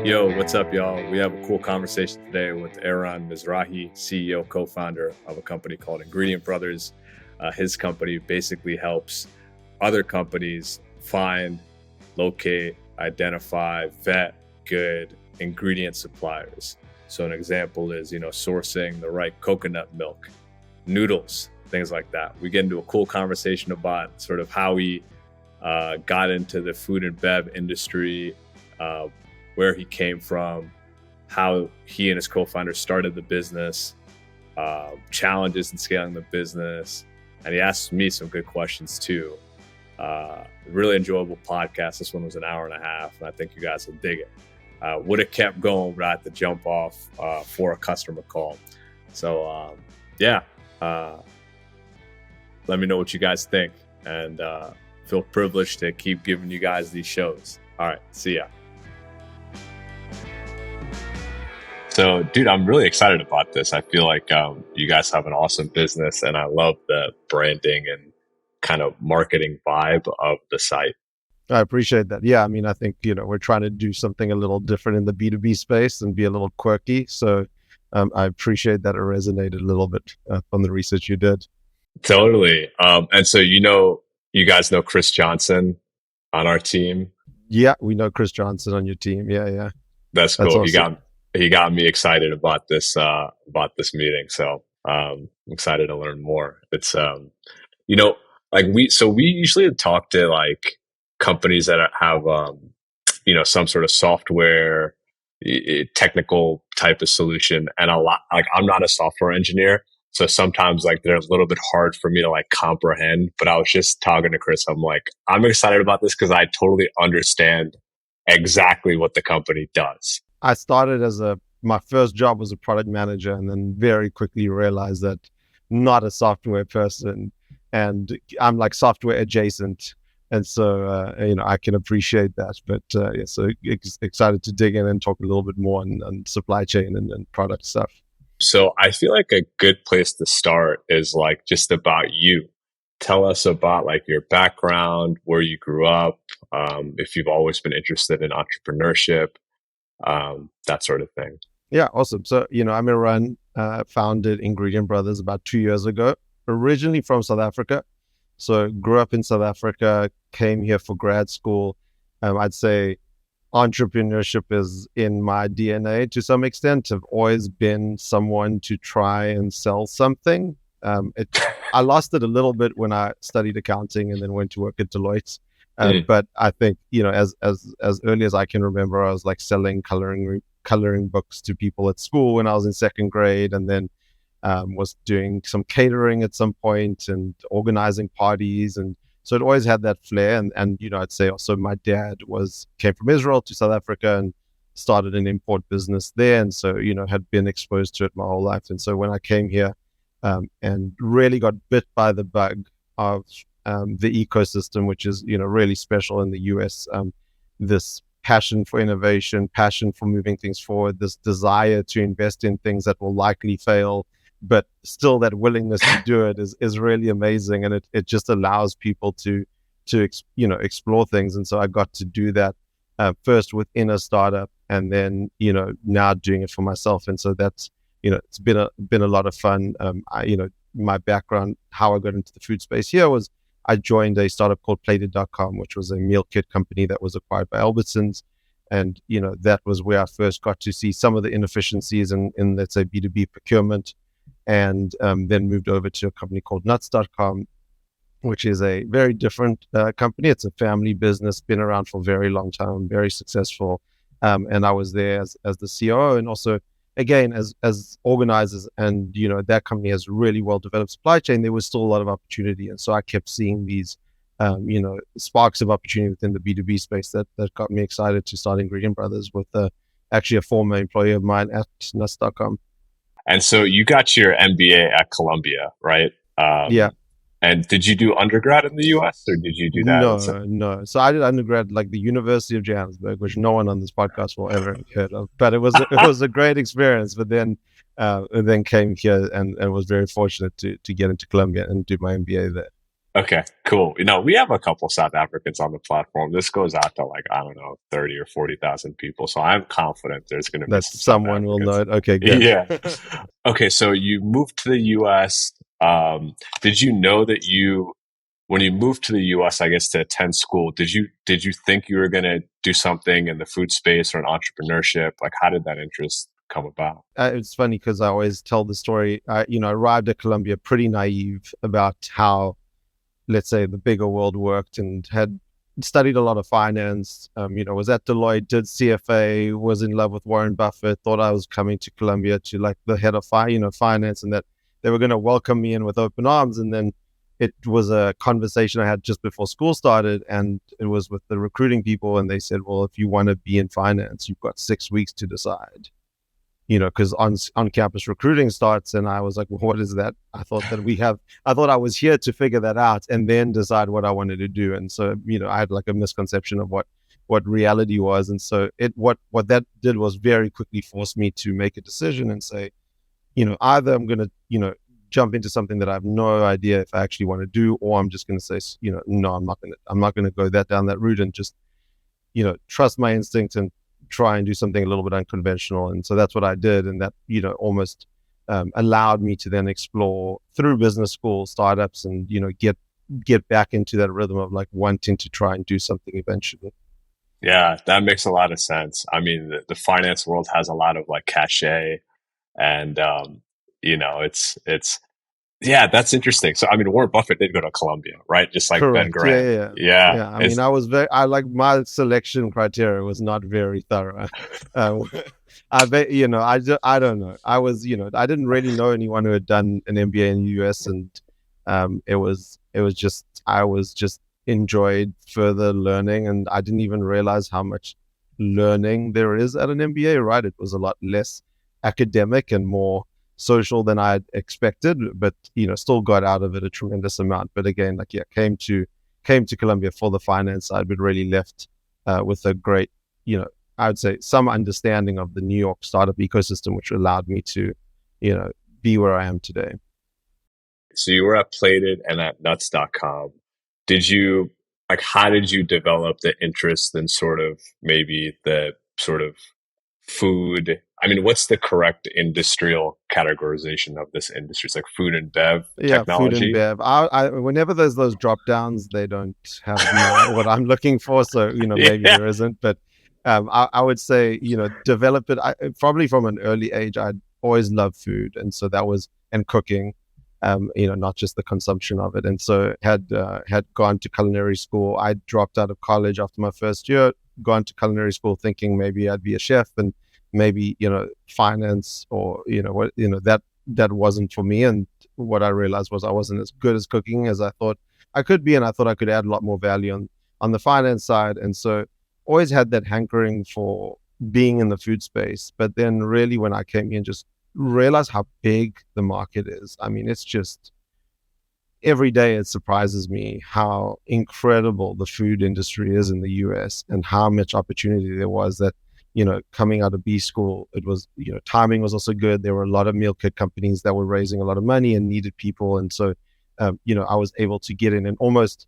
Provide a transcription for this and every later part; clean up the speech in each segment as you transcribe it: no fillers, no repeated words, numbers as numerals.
Yo, what's up, y'all? We have a cool conversation today with Eran Mizrahi, CEO, co-founder of a company called Ingredient Brothers. His company basically helps other companies find, locate, identify, vet good ingredient suppliers. So an example is, sourcing the right coconut milk, noodles, things like that. We get into a cool conversation about sort of how he got into the food and bev industry, where he came from, how he and his co-founder started the business, challenges in scaling the business. And he asked me some good questions too. Really enjoyable podcast. This one was an hour and a half, and I think you guys will dig it. Would have kept going, but I had to jump off for a customer call. So let me know what you guys think, and feel privileged to keep giving you guys these shows. All right, see ya. So, dude, I'm really excited about this. I feel like you guys have an awesome business, and I love the branding and kind of marketing vibe of the site. I appreciate that. Yeah, I mean, I think, we're trying to do something a little different in the B2B space and be a little quirky. So I appreciate that it resonated a little bit from the research you did. Totally. And so, you guys know Chris Johnson on our team? Yeah, we know Chris Johnson on your team. Yeah. That's cool. Awesome. He got me excited about this meeting. So I'm excited to learn more. It's we usually talk to like companies that have some sort of software technical type of solution, and a lot, like, I'm not a software engineer, so sometimes like they're a little bit hard for me to like comprehend. But I was just talking to Chris. I'm like, I'm excited about this because I totally understand exactly what the company does. I started my first job was a product manager, and then very quickly realized that not a software person, and I'm like software adjacent. And so, I can appreciate that. But so excited to dig in and talk a little bit more on supply chain and product stuff. So I feel like a good place to start is like just about you. Tell us about like your background, where you grew up, if you've always been interested in entrepreneurship, that sort of thing. Yeah, awesome. So, I'm Eran, founded Ingredient Brothers about 2 years ago, originally from South Africa. So grew up in South Africa, came here for grad school. I'd say entrepreneurship is in my DNA to some extent. I've always been someone to try and sell something. I lost it a little bit when I studied accounting and then went to work at Deloitte. But I think, as early as I can remember, I was like selling coloring books to people at school when I was in second grade, and then was doing some catering at some point and organizing parties. And so it always had that flair. And I'd say also my dad came from Israel to South Africa and started an import business there. And so, had been exposed to it my whole life. And so when I came here and really got bit by the bug of the ecosystem, which is, really special in the US, this passion for innovation, passion for moving things forward, this desire to invest in things that will likely fail, but still that willingness to do it is really amazing. And it just allows people to explore things. And so I got to do that first within a startup, and then, now doing it for myself. And so that's, it's been a lot of fun. My background, how I got into the food space here was I joined a startup called Plated.com, which was a meal kit company that was acquired by Albertsons. And, that was where I first got to see some of the inefficiencies in let's say, B2B procurement. And then moved over to a company called Nuts.com, which is a very different company. It's a family business, been around for a very long time, very successful. And I was there as the COO, and also, again, as organizers. And, that company has really well-developed supply chain. There was still a lot of opportunity. And so I kept seeing these, sparks of opportunity within the B2B space that got me excited to start Ingredient Brothers with actually a former employee of mine at Nuts.com. And so you got your MBA at Columbia, right? Yeah. And did you do undergrad in the US, or did you do that? No. So I did undergrad like the University of Johannesburg, which no one on this podcast will ever heard of. But it was a great experience. But then came here and was very fortunate to get into Columbia and do my MBA there. Okay, cool. You know, we have a couple South Africans on the platform. This goes out to like, I don't know, 30 or 40,000 people. So I'm confident there's going to be That some South someone will know Africans. it. Okay, good. Yeah. Okay, so you moved to the US. Did you know that when you moved to the US, I guess to attend school, did you think you were going to do something in the food space or in entrepreneurship? Like, how did that interest come about? It's funny because I always tell the story. I arrived at Columbia pretty naive about how, let's say, the bigger world worked, and had studied a lot of finance. Was at Deloitte, did CFA, was in love with Warren Buffett, thought I was coming to Columbia to like the head of finance, and that they were going to welcome me in with open arms. And then it was a conversation I had just before school started, and it was with the recruiting people, and they said, well, if you want to be in finance, you've got 6 weeks to decide. Because on campus recruiting starts, and I was like, well, what is that? I thought I was here to figure that out and then decide what I wanted to do. And so, I had like a misconception of what reality was. And so what that did was very quickly force me to make a decision and say, either I'm going to, jump into something that I have no idea if I actually want to do, or I'm just going to say, no, I'm not going to go down that route, and just, trust my instinct and try and do something a little bit unconventional. And so that's what I did. And that, almost allowed me to then explore through business school, startups, and, get back into that rhythm of like wanting to try and do something eventually. Yeah, that makes a lot of sense. I mean, the finance world has a lot of like cachet and, it's, yeah, that's interesting. So, I mean, Warren Buffett did go to Columbia, right? Just like Ben Correct. Yeah, Graham. yeah, yeah. Yeah. Yeah. I mean, I like my selection criteria was not very thorough. Uh, I don't know. I didn't really know anyone who had done an MBA in the US, and I was just enjoyed further learning, and I didn't even realize how much learning there is at an MBA. Right? It was a lot less academic and more social than I had expected, but still got out of it a tremendous amount. But again, like, yeah, came to Columbia for the finance side, but really left with a great, I would say, some understanding of the New York startup ecosystem, which allowed me to, be where I am today. So you were at Plated and at nuts.com. Did you, like, how did you develop the interest in sort of maybe the sort of food? I mean, what's the correct industrial categorization of this industry? It's like food and bev Yeah, food and technology. bev. Whenever there's those drop downs, they don't have my what I'm looking for. So maybe Yeah. there isn't, but I would say develop it. Probably from an early age, I'd always loved food, and so that was and cooking. Not just the consumption of it. And so had gone to culinary school. I dropped out of college after my first year, gone to culinary school thinking maybe I'd be a chef, and maybe finance, or that wasn't for me. And what I realized was I wasn't as good as cooking as I thought I could be, and I thought I could add a lot more value on the finance side. And so always had that hankering for being in the food space. But then really when I came here, just realized how big the market is. I mean, it's just every day it surprises me how incredible the food industry is in the US, and how much opportunity there was. That coming out of B school, it was, timing was also good. There were a lot of meal kit companies that were raising a lot of money and needed people. And so I was able to get in and almost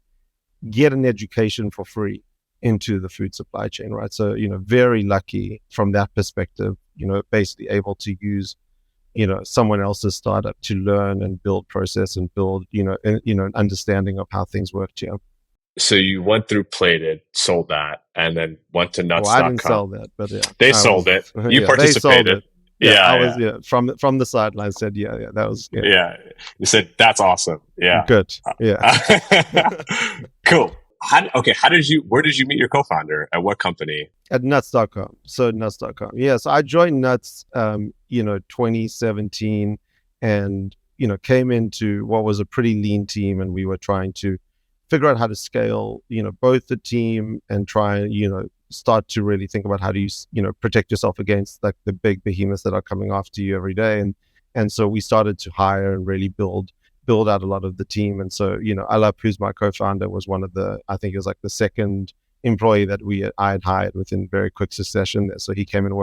get an education for free into the food supply chain, right? So very lucky from that perspective, basically able to use someone else's startup to learn and build process and build an understanding of how things work here. So you went through Plated, sold that, and then went to Well, I didn't nuts.com. sell that, but yeah, They I sold was. it. You Yeah, they sold participated. it. Yeah, I Yeah, was. yeah. Yeah, from the sideline said, yeah, that was, yeah, Yeah. You said that's awesome. Yeah. good. Yeah. Cool. Where did you meet your co-founder? At what company? At nuts.com. So nuts.com. Yeah. So I joined Nuts 2017, and came into what was a pretty lean team, and we were trying to figure out how to scale, both the team, and try and, start to really think about how do you, protect yourself against like the big behemoths that are coming after you every day. And so we started to hire and really build out a lot of the team. And so, Alap, who's my co-founder, was one of I think it was like the second employee that I had hired within very quick succession. So he came and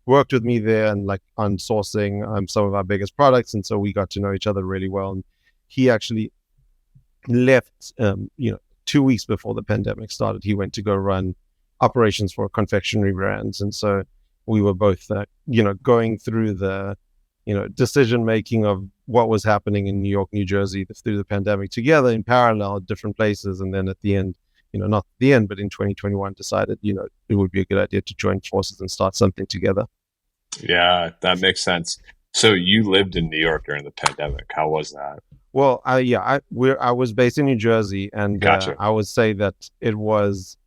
worked with me there, and like on sourcing some of our biggest products. And so we got to know each other really well. And he actually left, 2 weeks before the pandemic started. He went to go run operations for confectionery brands. And so we were both, going through the, decision making of what was happening in New York, New Jersey through the pandemic together in parallel at different places. And then at the end, not the end, but in 2021 decided, it would be a good idea to join forces and start something together. Yeah, that makes sense. So you lived in New York during the pandemic. How was that? Well, I was based in New Jersey, and Gotcha. I would say that it was,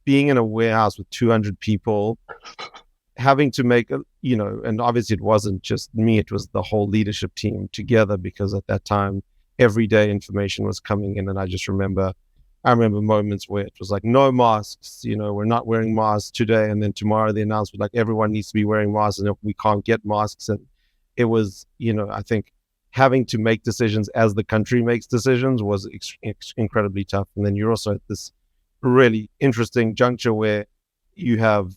being in a warehouse with 200 people, having to make and obviously it wasn't just me; it was the whole leadership team together, because at that time, every day information was coming in, and I remember moments where it was like no masks, we're not wearing masks today, and then tomorrow the announcement like everyone needs to be wearing masks, and if we can't get masks, and it was, I think having to make decisions as the country makes decisions was incredibly tough. And then you're also at this really interesting juncture where you have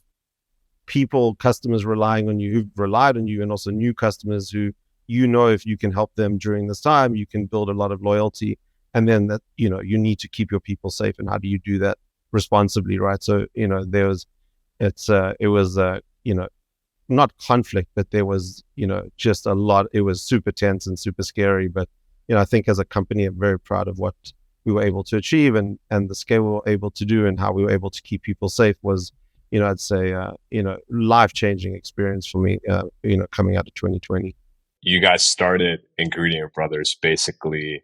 people, customers relying on you, who've relied on you, and also new customers who, if you can help them during this time, you can build a lot of loyalty. And then that, you need to keep your people safe. And how do you do that responsibly, right? So, it was, not conflict, but there was, just a lot. It was super tense and super scary. But, I think as a company, I'm very proud of what we were able to achieve, and the scale we were able to do, and how we were able to keep people safe was, I'd say, life-changing experience for me, coming out of 2020. You guys started Ingredient Brothers basically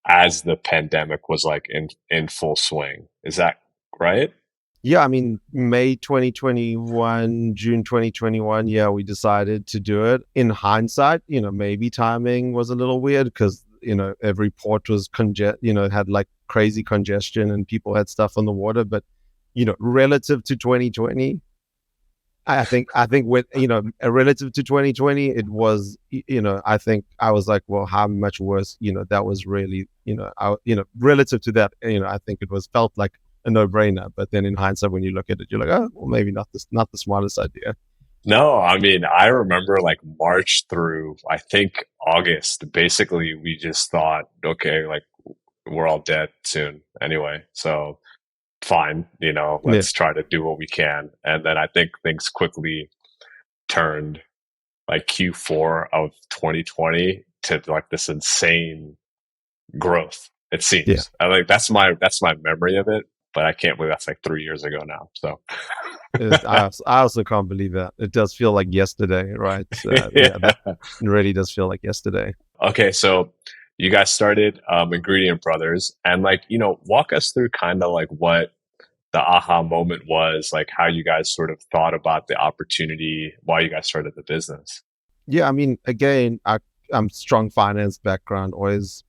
as the pandemic was like in full swing. Is that right? Yeah, I mean, May 2021, June 2021, yeah, we decided to do it. In hindsight, maybe timing was a little weird because, every port was had like crazy congestion and people had stuff on the water. But, relative to 2020, I think with, relative to 2020, it was, I think I was like, well, how much worse, that was really, relative to that, I think it was felt like a no-brainer. But then in hindsight, when you look at it, you're like, oh, well, maybe not the smartest idea. No, I mean, I remember like March through, I think August, basically we just thought, okay, like we're all dead soon anyway. So fine, Yeah, let's try to do what we can. And then I think things quickly turned like Q4 of 2020 to like this insane growth. It yeah. seems. I like that's my memory of it, but I can't believe that's like 3 years ago now. So I also can't believe that. It does feel like yesterday, right? Yeah, that yeah. really does feel like yesterday. Okay, so you guys started Ingredient Brothers, and like walk us through kind of like what the aha moment was, like how you guys sort of thought about the opportunity, why you guys started the business. Yeah, I mean, again, I'm strong finance background, always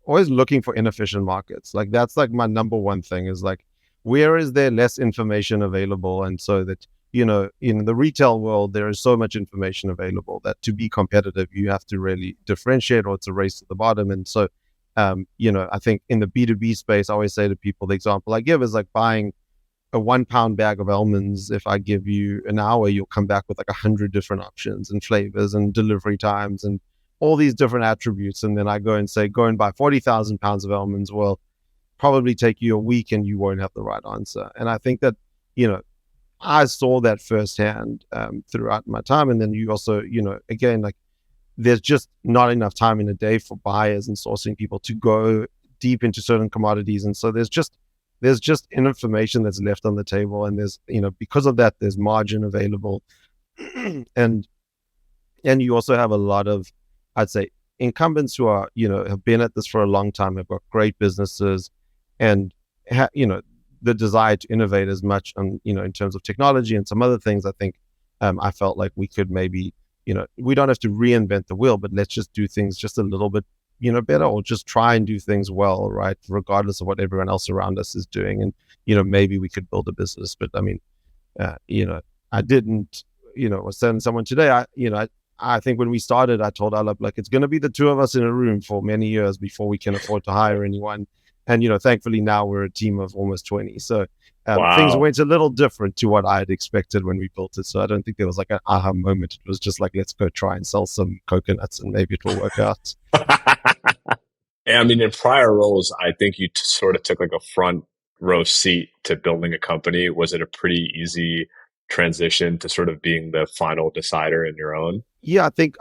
looking for inefficient markets. Like that's like my number one thing is like, where is there less information available? And so that, in the retail world, there is so much information available that to be competitive, you have to really differentiate, or it's a race to the bottom. And so, I think in the B2B space, I always say to people, the example I give is like buying a 1 pound bag of almonds. If I give you an hour, you'll come back with like 100 different options and flavors and delivery times and all these different attributes. And then I go and say, go and buy 40,000 pounds of almonds. Well, probably take you a week and you won't have the right answer. And I think that, I saw that firsthand throughout my time. And then you also, again, like there's just not enough time in a day for buyers and sourcing people to go deep into certain commodities. And so there's just information that's left on the table, and there's, because of that, there's margin available. and and you also have a lot of, I'd say, incumbents who are, have been at this for a long time, have got great businesses, and the desire to innovate as much on, in terms of technology and some other things. I think I felt like we could maybe, we don't have to reinvent the wheel, but let's just do things just a little bit, better, or just try and do things well, right, regardless of what everyone else around us is doing. And maybe we could build a business. But I mean, I didn't, was telling someone today, I think when we started, I told Alap, like, it's going to be the two of us in a room for many years before we can afford to hire anyone. And, thankfully now we're a team of almost 20. So things Wow. went a little different to what I had expected when we built it. So I don't think there was like an aha moment. It was just like, let's go try and sell some coconuts and maybe it will work out. And I mean, in prior roles, I think you sort of took like a front row seat to building a company. Was it a pretty easy transition to sort of being the final decider in your own? Yeah, I think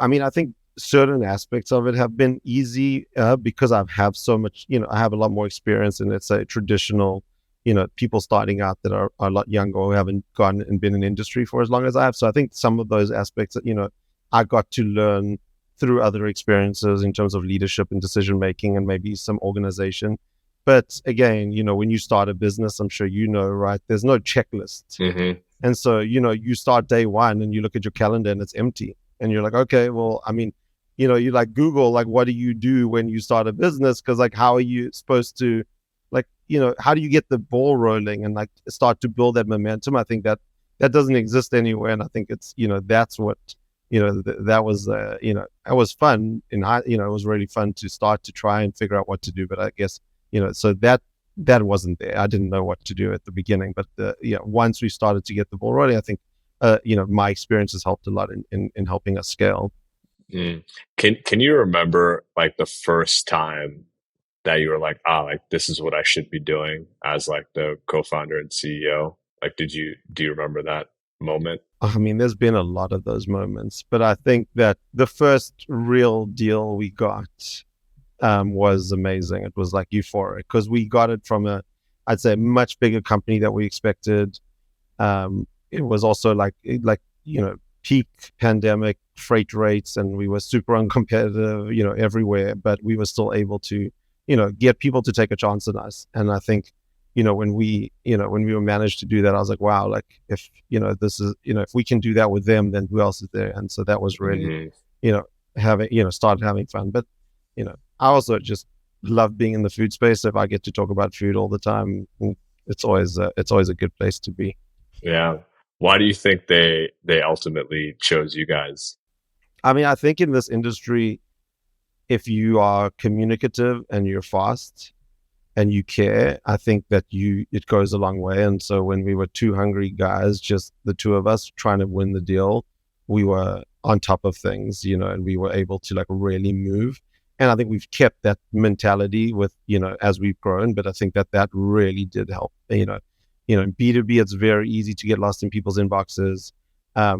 certain aspects of it have been easy because I've have so much, I have a lot more experience in, let's say, traditional, people starting out that are a lot younger or haven't gone and been in industry for as long as I have. So I think some of those aspects that, I got to learn through other experiences in terms of leadership and decision making and maybe some organization. But again, when you start a business, I'm sure right? There's no checklist. Hmm. And so, you start day one and you look at your calendar and it's empty. And you're like, okay, well, I mean, you like Google, like, what do you do when you start a business? Because, like, how are you supposed to, like, how do you get the ball rolling and like start to build that momentum? I think that doesn't exist anywhere. And I think it's, that's what, that was, it was fun. It was really fun to start to try and figure out what to do. But I guess, so that wasn't there. I didn't know what to do at the beginning, but once we started to get the ball rolling, I think my experience has helped a lot in helping us scale. Mm. Can you remember like the first time that you were like, ah, like this is what I should be doing as like the co-founder and CEO? Like, do you remember that moment? I mean, there's been a lot of those moments, but I think that the first real deal we got was amazing. It was like euphoric because we got it from I'd say, much bigger company that we expected. It was also like peak pandemic freight rates, and we were super uncompetitive, everywhere. But we were still able to, get people to take a chance on us. And I think, when we were managed to do that, I was like, wow, like if this is if we can do that with them, then who else is there? And so that was really, Hmm. having started having fun. But I also just love being in the food space. So if I get to talk about food all the time, it's always a good place to be. Yeah. Why do you think they ultimately chose you guys? I mean, I think in this industry, if you are communicative and you're fast and you care, I think that it goes a long way. And so when we were two hungry guys, just the two of us trying to win the deal, we were on top of things, and we were able to like really move. And I think we've kept that mentality with, as we've grown. But I think that really did help. In B2B, it's very easy to get lost in people's inboxes.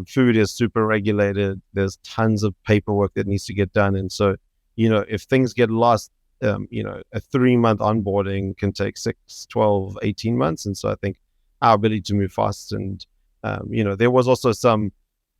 Food is super regulated. There's tons of paperwork that needs to get done. And so, if things get lost, a 3-month onboarding can take 6, 12, 18 months. And so I think our ability to move fast and, there was also some,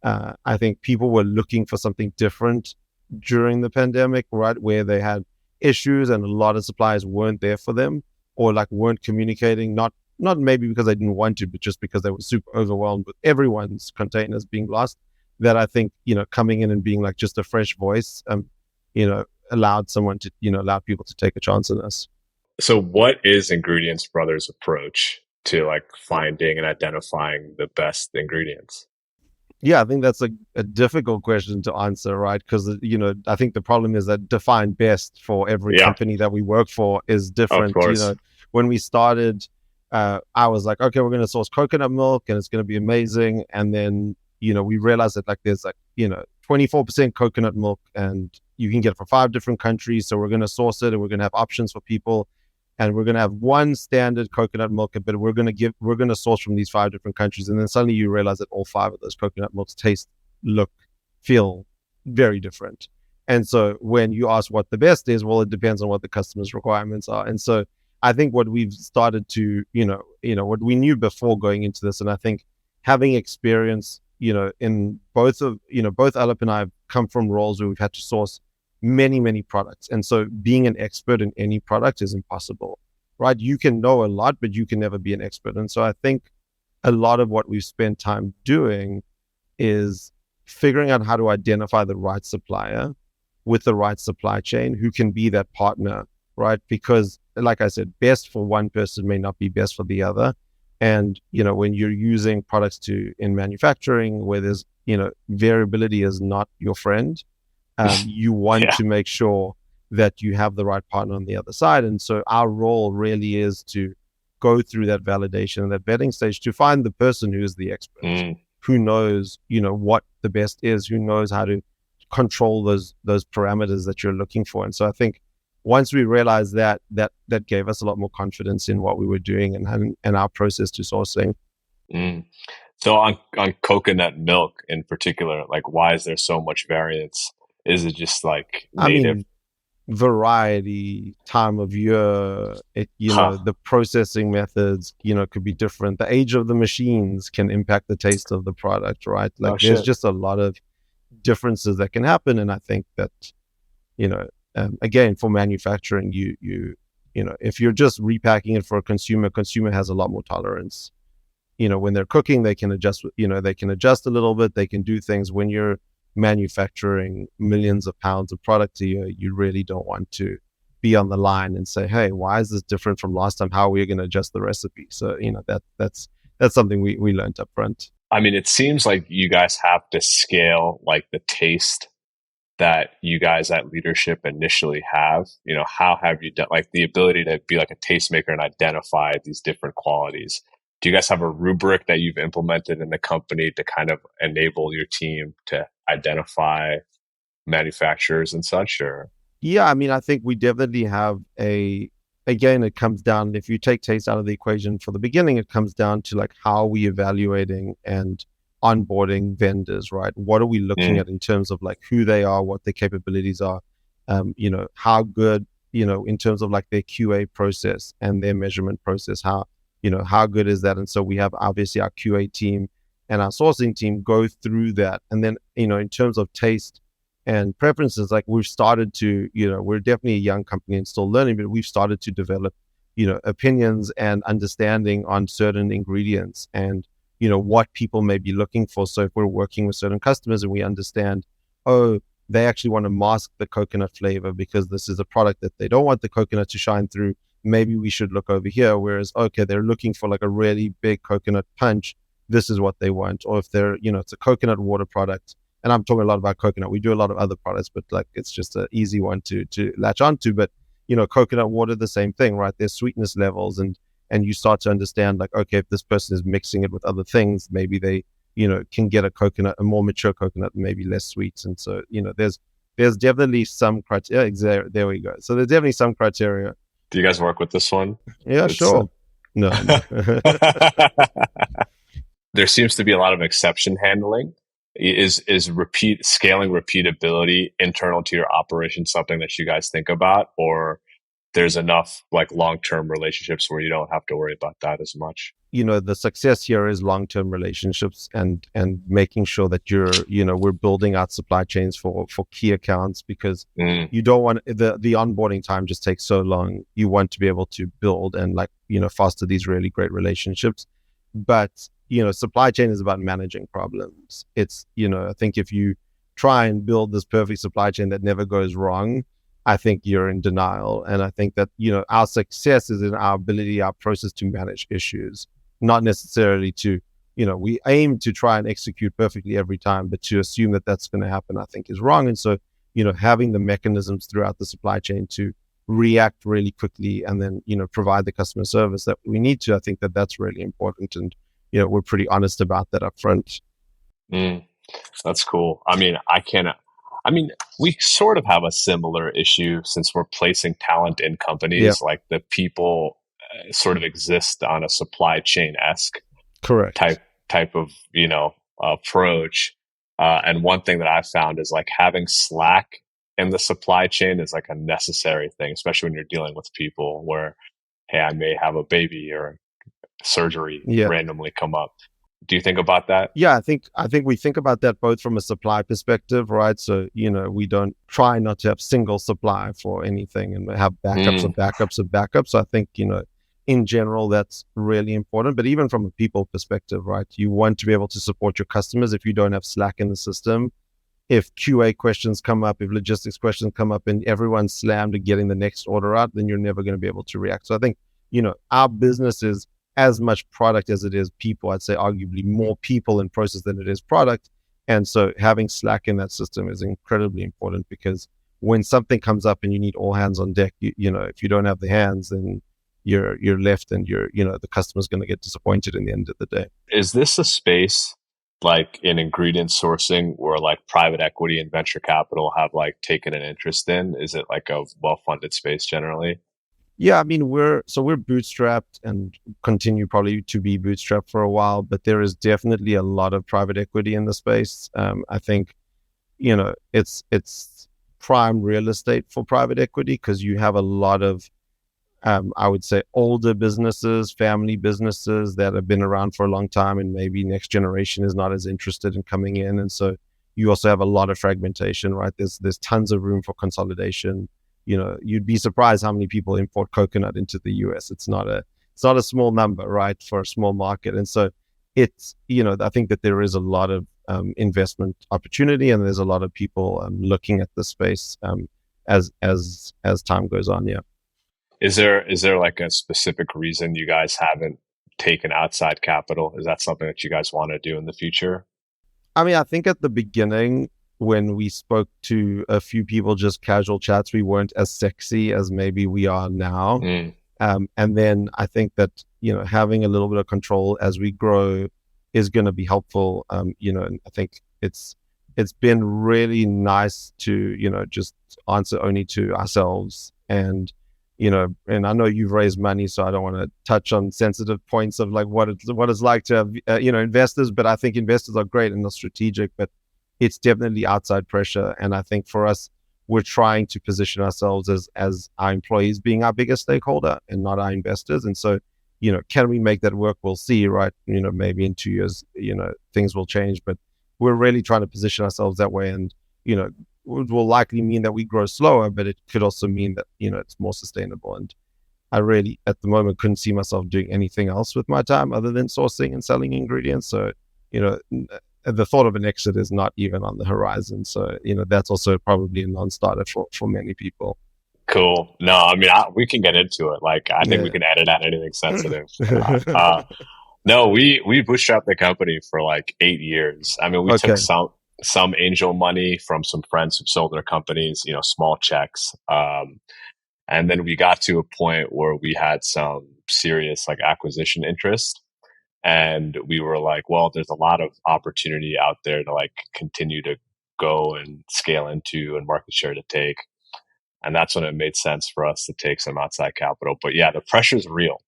I think people were looking for something different during the pandemic, right? Where they had issues and a lot of suppliers weren't there for them or like weren't communicating, not maybe because they didn't want to, but just because they were super overwhelmed with everyone's containers being lost. That I think, coming in and being like just a fresh voice, allowed someone to, allowed people to take a chance on us. So what is Ingredients Brothers' approach to like finding and identifying the best ingredients? Yeah, I think that's a difficult question to answer, right? Because, I think the problem is that defined best for every Yeah, company that we work for is of different. course. When we started, I was like, okay, we're going to source coconut milk and it's going to be amazing. And then, we realized that like there's like, 24% coconut milk and you can get it from 5 different countries. So we're going to source it and we're going to have options for people. And we're going to have one standard coconut milk, but we're going to source from these 5 different countries. And then suddenly you realize that all 5 of those coconut milks taste, look, feel very different. And so when you ask what the best is, well, it depends on what the customer's requirements are. And so I think what we've started to, what we knew before going into this, and I think having experience, in both Alep and I have come from roles where we've had to source many, many products. And so being an expert in any product is impossible, right? You can know a lot, but you can never be an expert. And so I think a lot of what we've spent time doing is figuring out how to identify the right supplier with the right supply chain who can be that partner, right? Because, like I said, best for one person may not be best for the other. And, when you're using products in manufacturing where there's, variability is not your friend, you want Yeah. to make sure that you have the right partner on the other side. And so our role really is to go through that validation and that vetting stage to find the person who is the expert, Mm. who knows, what the best is, who knows how to control those parameters that you're looking for. And so I think once we realized that, that gave us a lot more confidence in what we were doing and our process to sourcing. Mm. So on coconut milk in particular, like why is there so much variance? Is it just like I native? mean, variety, time of year, Huh. the processing methods, could be different. The age of the machines can impact the taste of the product, right? Like Oh there's shit. just a lot of differences that can happen. And I think that, again, for manufacturing, if you're just repacking it for a consumer has a lot more tolerance. When they're cooking, they can adjust, they can adjust a little bit. They can do things. When you're manufacturing millions of pounds of product a year, you really don't want to be on the line and say, hey, why is this different from last time? How are we going to adjust the recipe? So, that's something we learned up front. I mean, it seems like you guys have to scale like the taste that you guys at leadership initially have. How have you done like the ability to be like a tastemaker and identify these different qualities? Do you guys have a rubric that you've implemented in the company to kind of enable your team to identify manufacturers and such? Or Yeah, I mean, I think we definitely have again, it comes down, if you take taste out of the equation for the beginning, it comes down to like how are we evaluating and onboarding vendors, right? What are we looking mm, at in terms of like who they are, what their capabilities are, how good, in terms of like their QA process and their measurement process, how good is that? And so we have obviously our QA team and our sourcing team go through that. And then, in terms of taste and preferences, like we've started to, we're definitely a young company and still learning, but we've started to develop, opinions and understanding on certain ingredients and, what people may be looking for. So if we're working with certain customers and we understand, oh, they actually want to mask the coconut flavor because this is a product that they don't want the coconut to shine through, maybe we should look over here. Whereas, okay, they're looking for like a really big coconut punch, this is what they want. Or if they're, it's a coconut water product, and I'm talking a lot about coconut. We do a lot of other products, but like it's just an easy one to latch onto. But coconut water, the same thing, right? There's sweetness levels, and you start to understand like, okay, if this person is mixing it with other things, maybe they can get a more mature coconut, maybe less sweet. And so there's definitely some criteria. There we go. So there's definitely some criteria. do you guys work with this one? Yeah, It's sure. No, no. there seems to be a lot of exception handling. Is repeat scaling repeatability internal to your operation something that you guys think about, or there's enough like long-term relationships where you don't have to worry about that as much? The success here is long-term relationships and making sure that we're building out supply chains for key accounts, because Mm, you don't want the onboarding time just takes so long. You want to be able to build and like foster these really great relationships. But supply chain is about managing problems. It's I think if you try and build this perfect supply chain that never goes wrong, I think you're in denial. And I think that our success is in our ability, our process to manage issues, not necessarily to, we aim to try and execute perfectly every time, but to assume that that's going to happen, I think is wrong. And so, having the mechanisms throughout the supply chain to react really quickly and then, provide the customer service that we need to, I think that that's really important. And, we're pretty honest about that up front. mm. That's cool. I mean, I mean, we sort of have a similar issue since we're placing talent in Yeah, companies. Like the people sort of exist on a supply chain esque correct. type of approach. And one thing that I've found is like having slack in the supply chain is like a necessary thing, especially when you're dealing with people where, hey, I may have a baby or surgery Yeah. randomly come up. Do you think about that? Yeah, I think we think about that both from a supply perspective, right? So, we don't try not to have single supply for anything and have backups of Mm, backups of backups. So I think, in general, that's really important. But even from a people perspective, right? You want to be able to support your customers. If you don't have slack in the system, if QA questions come up, if logistics questions come up and everyone's slammed to getting the next order out, then you're never going to be able to react. So I think, our business is as much product as it is people. I'd say arguably more people in process than it is product. And so having Slack in that system is incredibly important, because when something comes up and you need all hands on deck, if you don't have the hands, then you're left and the customer's going to get disappointed in the end of the day. is this a space like in ingredient sourcing where like private equity and venture capital have like taken an interest in? Is it like a well-funded space generally? Yeah, I mean we're bootstrapped and continue probably to be bootstrapped for a while, but there is definitely a lot of private equity in the space. I think it's prime real estate for private equity because you have a lot of I would say older businesses, family businesses that have been around for a long time, and maybe next generation is not as interested in coming in, and so you also have a lot of fragmentation, right? There's tons of room for consolidation. You'd be surprised how many people import coconut into the U.S. It's not a small number, right, for a small market, and so I think that there is a lot of investment opportunity, and there's a lot of people looking at the space as time goes on. Yeah. Is there like a specific reason you guys haven't taken outside capital? Is that something that you guys want to do in the future? I mean, I think at the beginning, when we spoke to a few people, just casual chats, we weren't as sexy as maybe we are now. Mm. And then I think that, having a little bit of control as we grow is going to be helpful. And I think it's been really nice to, just answer only to ourselves. And I know you've raised money, so I don't want to touch on sensitive points of like what it's like to have investors. But I think investors are great and they're strategic, but it's definitely outside pressure. And I think for us, we're trying to position ourselves as our employees being our biggest stakeholder and not our investors. And so, can we make that work? We'll see, right? Maybe in 2 years, things will change, but we're really trying to position ourselves that way. And it will likely mean that we grow slower, but it could also mean that it's more sustainable. And I really, at the moment, couldn't see myself doing anything else with my time other than sourcing and selling ingredients. So, the thought of an exit is not even on the horizon. So, that's also probably a non-starter for many people. Cool. No, I mean, we can get into it. Like, I think we Yeah. can edit out anything sensitive. No, we bootstrapped the company for like 8 years. I mean, we took Okay. some angel money from some friends who sold their companies, small checks. And then we got to a point where we had some serious like acquisition interest. And we were like, well, there's a lot of opportunity out there to like continue to go and scale into and market share to take. And that's when it made sense for us to take some outside capital. But yeah, the pressure's real.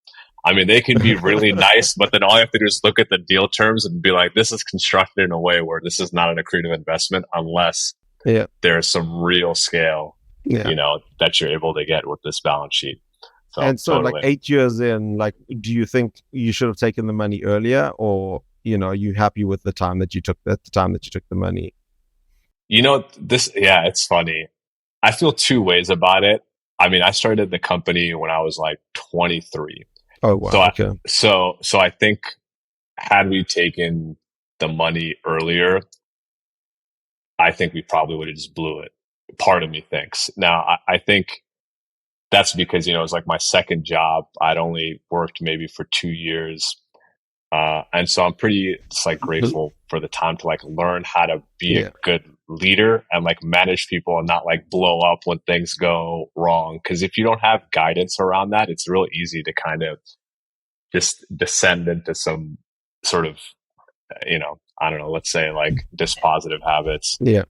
I mean, they can be really nice, but then all you have to do is look at the deal terms and be like, this is constructed in a way where this is not an accretive investment unless Yeah. there's some real scale, Yeah. that you're able to get with this balance sheet. So And so, like totally. 8 years in, like, do you think you should have taken the money earlier, or are you happy with the time that you took the money? Yeah, it's funny. I feel two ways about it. I mean, I started the company when I was like 23. Oh So wow. I, Okay. so I think had we taken the money earlier, I think we probably would have just blew it. Part of me thinks. Now, I think that's because, it was like my second job. I'd only worked maybe for 2 years. And so I'm pretty just like grateful for the time to like learn how to be a Yeah. good leader and like manage people and not like blow up when things go wrong. Cause if you don't have guidance around that, it's real easy to kind of just descend into some sort of, I don't know, let's say like dispositive habits. Yeah.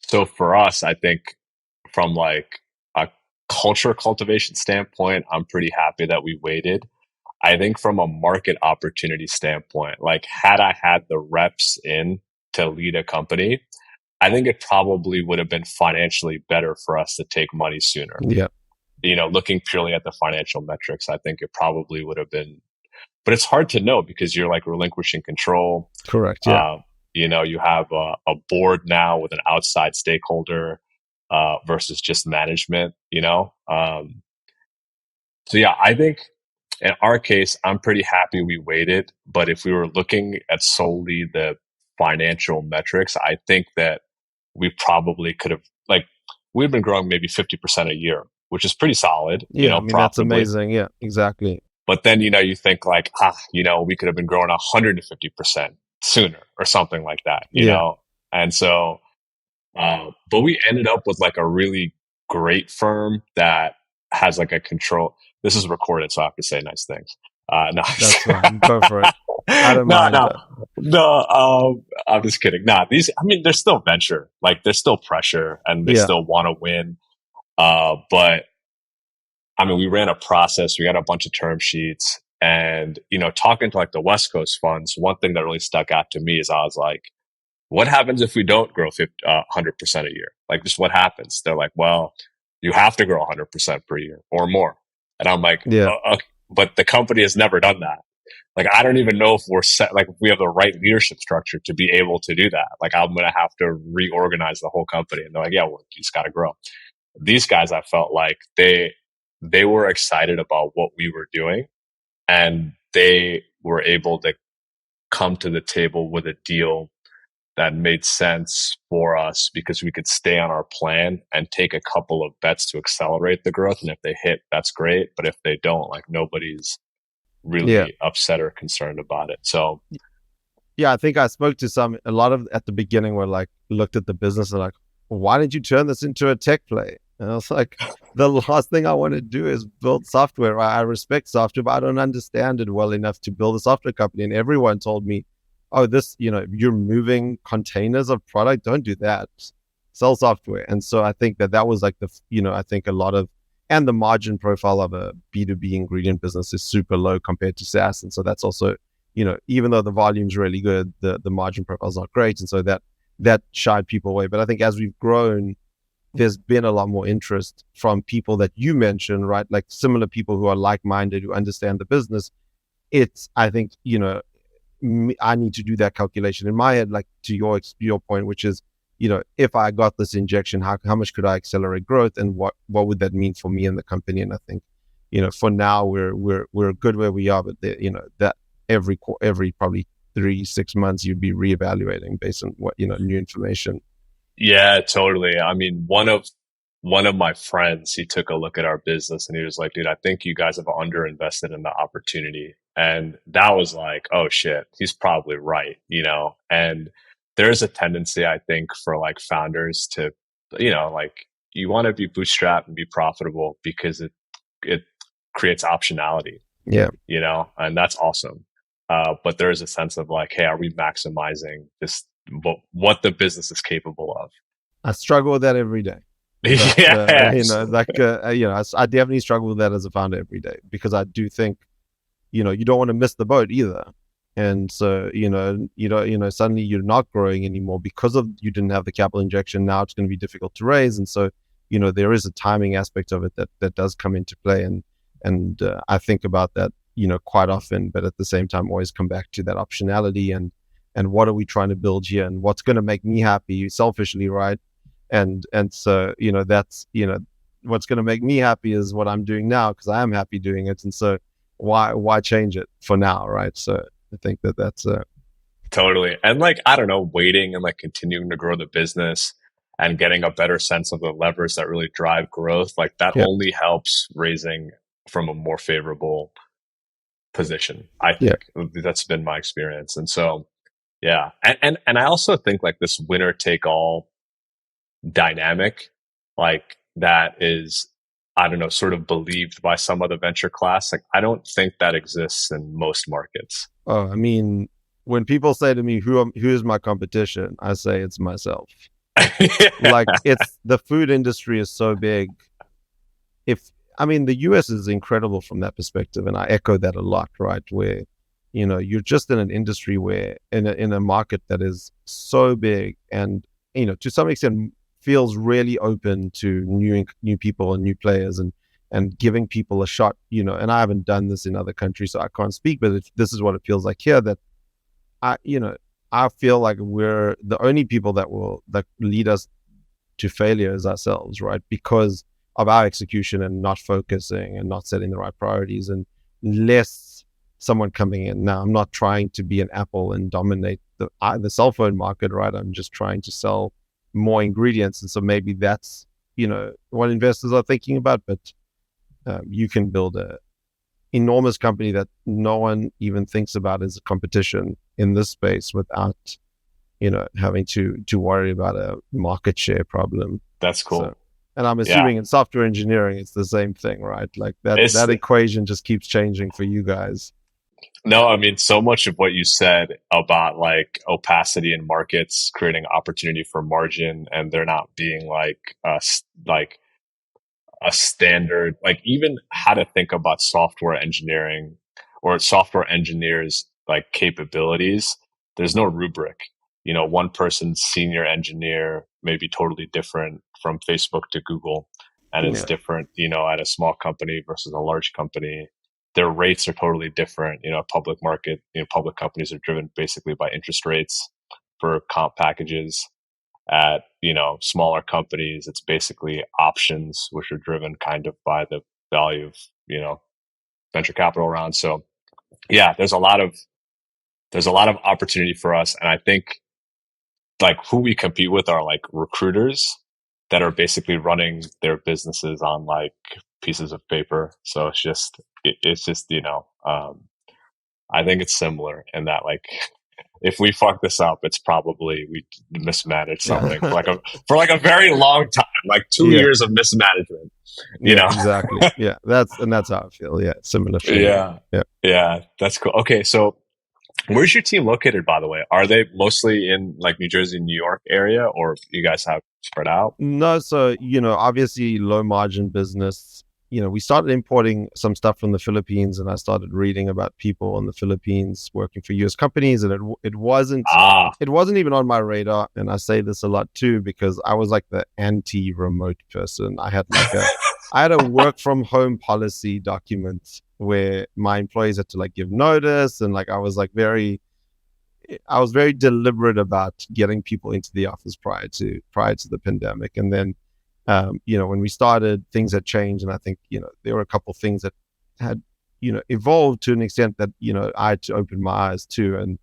So for us, I think from like a culture cultivation standpoint, I'm pretty happy that we waited. I think from a market opportunity standpoint, like had I had the reps in to lead a company, I think it probably would have been financially better for us to take money sooner. Yeah. Looking purely at the financial metrics, I think it probably would have been, but it's hard to know because you're like relinquishing control. Correct. Yeah. Uh, you have a board now with an outside stakeholder versus just management, so yeah, I think in our case, I'm pretty happy we waited. But if we were looking at solely the financial metrics, I think that we probably could have like we've been growing maybe 50% a year, which is pretty solid, Yeah. I mean, that's profitably. amazing. Yeah. Exactly. But then you think like, we could have been growing 150% sooner or something like that. Yeah. And so but we ended up with like a really great firm that has like a control. This is recorded, so I have to say nice things. No, That's fine. Go for it. I don't No, mind, no, but no. I'm just kidding. Nah, these. I mean, there's still venture. Like, there's still pressure, and they yeah, still want to win. But I mean, we ran a process. We got a bunch of term sheets, and talking to like the West Coast funds, one thing that really stuck out to me is I was like, "What happens if we don't grow 100% a year? Like, just what happens?" They're like, "Well, you have to grow 100% per year or more." And I'm like, yeah, Okay, but the company has never done that. Like, I don't even know if we're set, like, if we have the right leadership structure to be able to do that. Like, I'm going to have to reorganize the whole company. And they're like, yeah, well, you just got to grow. These guys, I felt like they were excited about what we were doing, and they were able to come to the table with a deal that made sense for us because we could stay on our plan and take a couple of bets to accelerate the growth. And if they hit, that's great. But if they don't, like, nobody's yeah. really upset or concerned about it. So Yeah, I think I spoke to a lot of at the beginning were like, looked at the business and like, why did you turn this into a tech play? And I was like, the last thing I want to do is build software. I respect software, but I don't understand it well enough to build a software company. And everyone told me, oh, you're moving containers of product. Don't do that. Sell software. And so I think that was like I think a lot of, and the margin profile of a B2B ingredient business is super low compared to SaaS. And so that's also, even though the volume's really good, the margin profile's not great. And so that shied people away. But I think as we've grown, there's been a lot more interest from people that you mentioned, right? Like similar people who are like-minded, who understand the business. I think, I need to do that calculation in my head, like to your point, which is, if I got this injection, how much could I accelerate growth, and what would that mean for me and the company? And I think, for now we're good where we are, but that every probably 3-6 months you'd be reevaluating based on what new information. yeah, totally. I mean, one of my friends, he took a look at our business and he was like, dude, I think you guys have underinvested in the opportunity. And that was like, oh shit, he's probably right. And there's a tendency, I think, for like founders to, like, you want to be bootstrapped and be profitable because it creates Yeah, optionality, and that's awesome. But there is a sense of like, hey, are we maximizing this, what the business is capable of? I struggle with that every day. But Yes. I definitely struggle with that as a founder every day, because I do think, you don't want to miss the boat either. And so, suddenly you're not growing anymore because of you didn't have the capital injection. Now it's going to be difficult to raise. And so, there is a timing aspect of it that does come into play. And I think about that, quite often, but at the same time, always come back to that optionality and what are we trying to build here, and what's going to make me happy selfishly, right? And so, that's, what's going to make me happy is what I'm doing now, because I am happy doing it. And so why change it for now, right? So I think that's Totally. And like, I don't know, waiting and like continuing to grow the business and getting a better sense of the levers that really drive growth, like that yeah, only helps raising from a more favorable position. I yeah. think that's been my experience. And so, yeah. And I also think like this winner take all dynamic, like that is, I don't know, sort of believed by some of the venture class. Like, I don't think that exists in most markets. I mean, when people say to me, who is my competition, I say it's myself. Like, Yeah. it's the food industry is so big. If I mean, the US is incredible from that perspective, and I echo that a lot, right? Where you're just in an industry where in a market that is so big, and to some extent feels really open to new people and new players, and giving people a shot. And I haven't done this in other countries, so I can't speak, but this is what it feels like here. That I you know I feel like we're the only people that lead us to failure as ourselves, right? Because of our execution and not focusing and not setting the right priorities, and less someone coming in. Now, I'm not trying to be an Apple and dominate the cell phone market, right? I'm just trying to sell more ingredients, and so maybe that's what investors are thinking about. But you can build a enormous company that no one even thinks about as a competition in this space without having to worry about a market share problem. That's So, cool. and I'm Yeah. assuming in software engineering, it's the same thing, right? Like that It's equation just keeps changing for you guys. No, I mean, so much of what you said about like opacity in markets, creating opportunity for margin, and there not being like a standard, like even how to think about software engineering or software engineers like capabilities. There's no rubric. You know, one person's senior engineer may be totally different from Facebook to Google, and it's Yeah. different, you know, at a small company versus a large company. Their rates are totally different. You know, public market, you know, public companies are driven basically by interest rates for comp packages. At, you know, smaller companies, it's basically options, which are driven kind of by the value of, you know, venture capital rounds. So yeah, there's a lot of opportunity for us. And I think like who we compete with are like recruiters that are basically running their businesses on like pieces of paper. So it's just, you know, I think it's similar in that like if we fuck this up, it's probably we mismanaged something Yeah. for like a very long time, like two Yeah. years of mismanagement. You Yeah, know? exactly. Yeah. That's how I feel. Yeah. Similar feeling. Yeah, Yeah. yeah, that's cool. Okay, so where's your team located, by the way? Are they mostly in like New Jersey, New York area, or you guys have spread out? No, so, obviously low margin business. We started importing some stuff from the Philippines, and I started reading about people in the Philippines working for US companies, and it wasn't Ah, it wasn't even on my radar. And I say this a lot too because I was like the anti-remote person. I had a work from home policy document where my employees had to like give notice, and like I was very deliberate about getting people into the office prior to the pandemic. And then, when we started, things had changed, and I think there were a couple of things that had evolved to an extent that I had to open my eyes to. And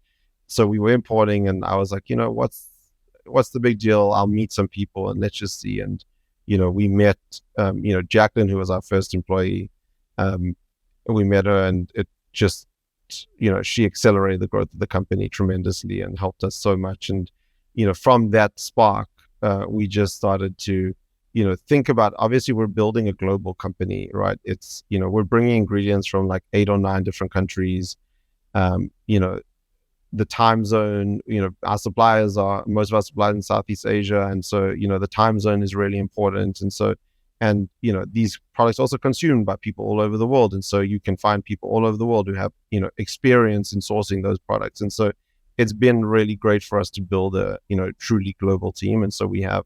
so we were importing, and I was like, what's the big deal? I'll meet some people and let's just see. And we met, Jacqueline, who was our first employee. Um, we met her, and it just she accelerated the growth of the company tremendously and helped us so much. And from that spark, we just started to think about, obviously we're building a global company, right? It's we're bringing ingredients from like 8 or 9 different countries. um, you know the time zone, most of our suppliers in Southeast Asia. And so, the time zone is really important. And so, and, these products also consumed by people all over the world. And so you can find people all over the world who have, experience in sourcing those products. And so it's been really great for us to build a, truly global team. And so we have,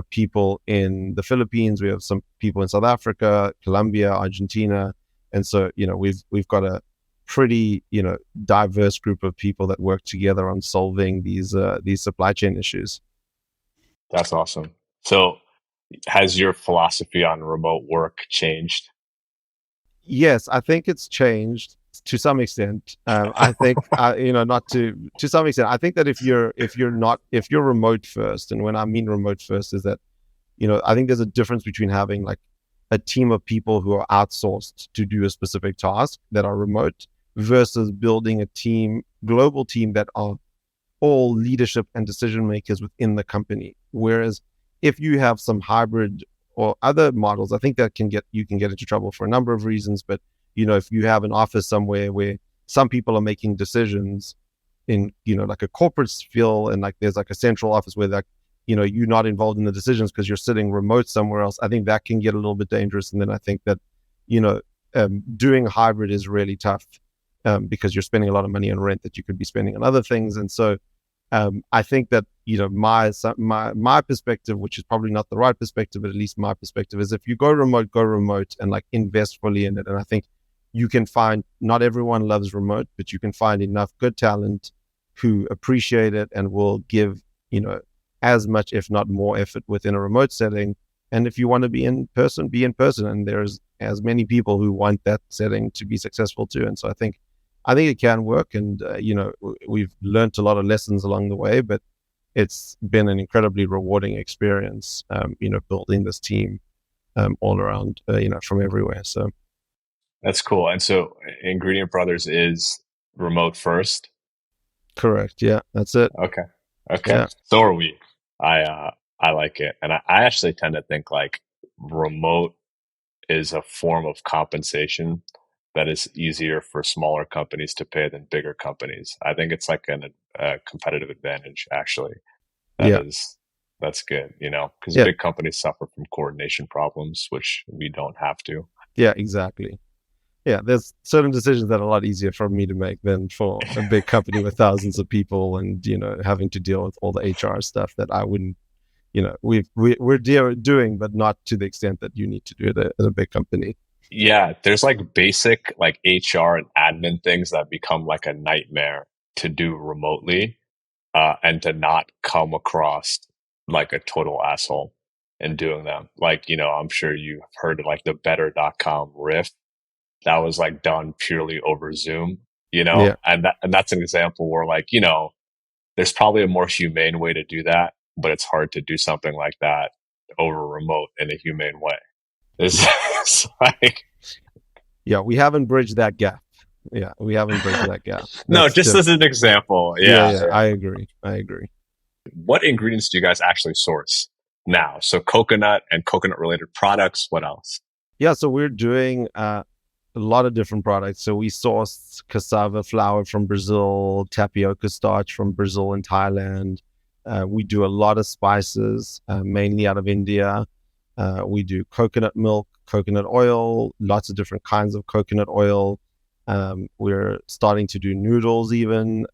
people in the Philippines, we have some people in South Africa, Colombia, Argentina. And so, we've got a pretty diverse group of people that work together on solving these supply chain issues. that's awesome. So, has your philosophy on remote work changed? Yes, I think it's changed to some extent. I think not to some extent. I think that if you're remote first, and when I mean remote first is that I think there's a difference between having like a team of people who are outsourced to do a specific task that are remote versus building a global team that are all leadership and decision makers within the company. Whereas if you have some hybrid or other models, I think that you can get into trouble for a number of reasons. But if you have an office somewhere where some people are making decisions in like a corporate feel, and like there's like a central office where like you're not involved in the decisions because you're sitting remote somewhere else, I think that can get a little bit dangerous. And then I think that you know doing hybrid is really tough, because you're spending a lot of money on rent that you could be spending on other things. And so I think that my perspective, which is probably not the right perspective, but at least my perspective, is if you go remote and like invest fully in it. And I think you can find, not everyone loves remote, but you can find enough good talent who appreciate it and will give as much, if not more, effort within a remote setting. And if you want to be in person, be in person. And there's as many people who want that setting to be successful too. And so I think it can work. And we've learned a lot of lessons along the way, but it's been an incredibly rewarding experience, building this team all around, from everywhere. So That's cool. And so, Ingredient Brothers is remote first. correct. Yeah, that's it. Okay. Okay. Yeah. So are we. I like it. And I actually tend to think like remote is a form of compensation that is easier for smaller companies to pay than bigger companies. I think it's like a competitive advantage, actually. That Yeah. is, that's good, because Yeah. big companies suffer from coordination problems, which we don't have to. Yeah, exactly. Yeah, there's certain decisions that are a lot easier for me to make than for a big company with thousands of people and, having to deal with all the HR stuff that I wouldn't, we're doing, but not to the extent that you need to do it at a big company. Yeah, there's like basic like HR and admin things that become like a nightmare to do remotely, and to not come across like a total asshole in doing them. Like, I'm sure you've heard of like the better.com riff that was like done purely over Zoom, Yeah. and that's an example where like, there's probably a more humane way to do that, but it's hard to do something like that over remote in a humane way. It's, it's like, Yeah, we haven't bridged that gap. Yeah, we haven't bridged that gap. no, That's just as an example. yeah, Yeah, yeah, yeah. I agree. I agree. What ingredients do you guys actually source now? So coconut and coconut related products. What else? Yeah, so we're doing a lot of different products. So we source cassava flour from Brazil, tapioca starch from Brazil and Thailand. We do a lot of spices, mainly out of India. We do coconut milk, coconut oil, lots of different kinds of coconut oil. We're starting to do noodles even.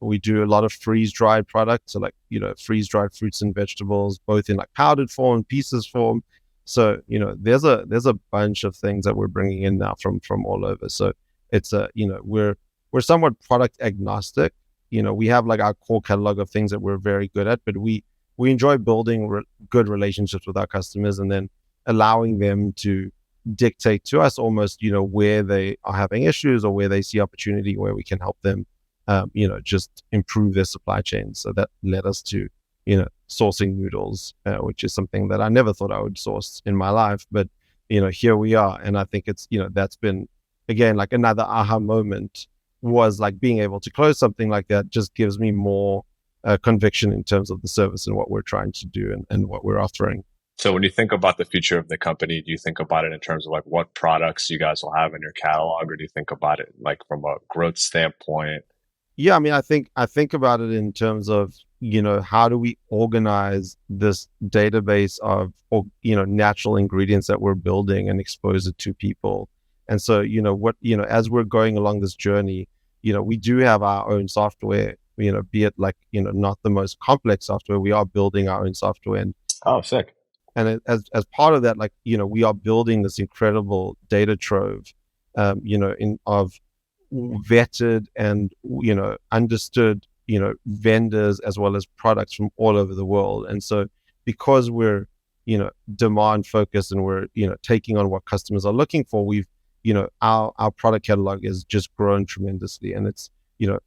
We do a lot of freeze dried products, so like freeze dried fruits and vegetables, both in like powdered form, pieces form. So there's a bunch of things that we're bringing in now from all over. So it's we're somewhat product agnostic. We have like our core catalog of things that we're very good at, but we enjoy building good relationships with our customers and then allowing them to dictate to us almost where they are having issues or where they see opportunity where we can help them just improve their supply chain. So that led us to sourcing noodles, which is something that I never thought I would source in my life, but here we are. And I think it's that's been again like another aha moment, was like being able to close something like that just gives me more conviction in terms of the service and what we're trying to do, and what we're offering. So when you think about the future of the company, do you think about it in terms of like what products you guys will have in your catalog, or do you think about it like from a growth standpoint? Yeah, I mean, I think about it in terms of how do we organize this database of natural ingredients that we're building and expose it to people. And so what as we're going along this journey, we do have our own software, be it like not the most complex software. We are building our own software, Oh, sick. as part of that, like we are building this incredible data trove, in of vetted and understood vendors as well as products from all over the world. And so because we're demand focused and we're taking on what customers are looking for, we've our product catalog has just grown tremendously. And it's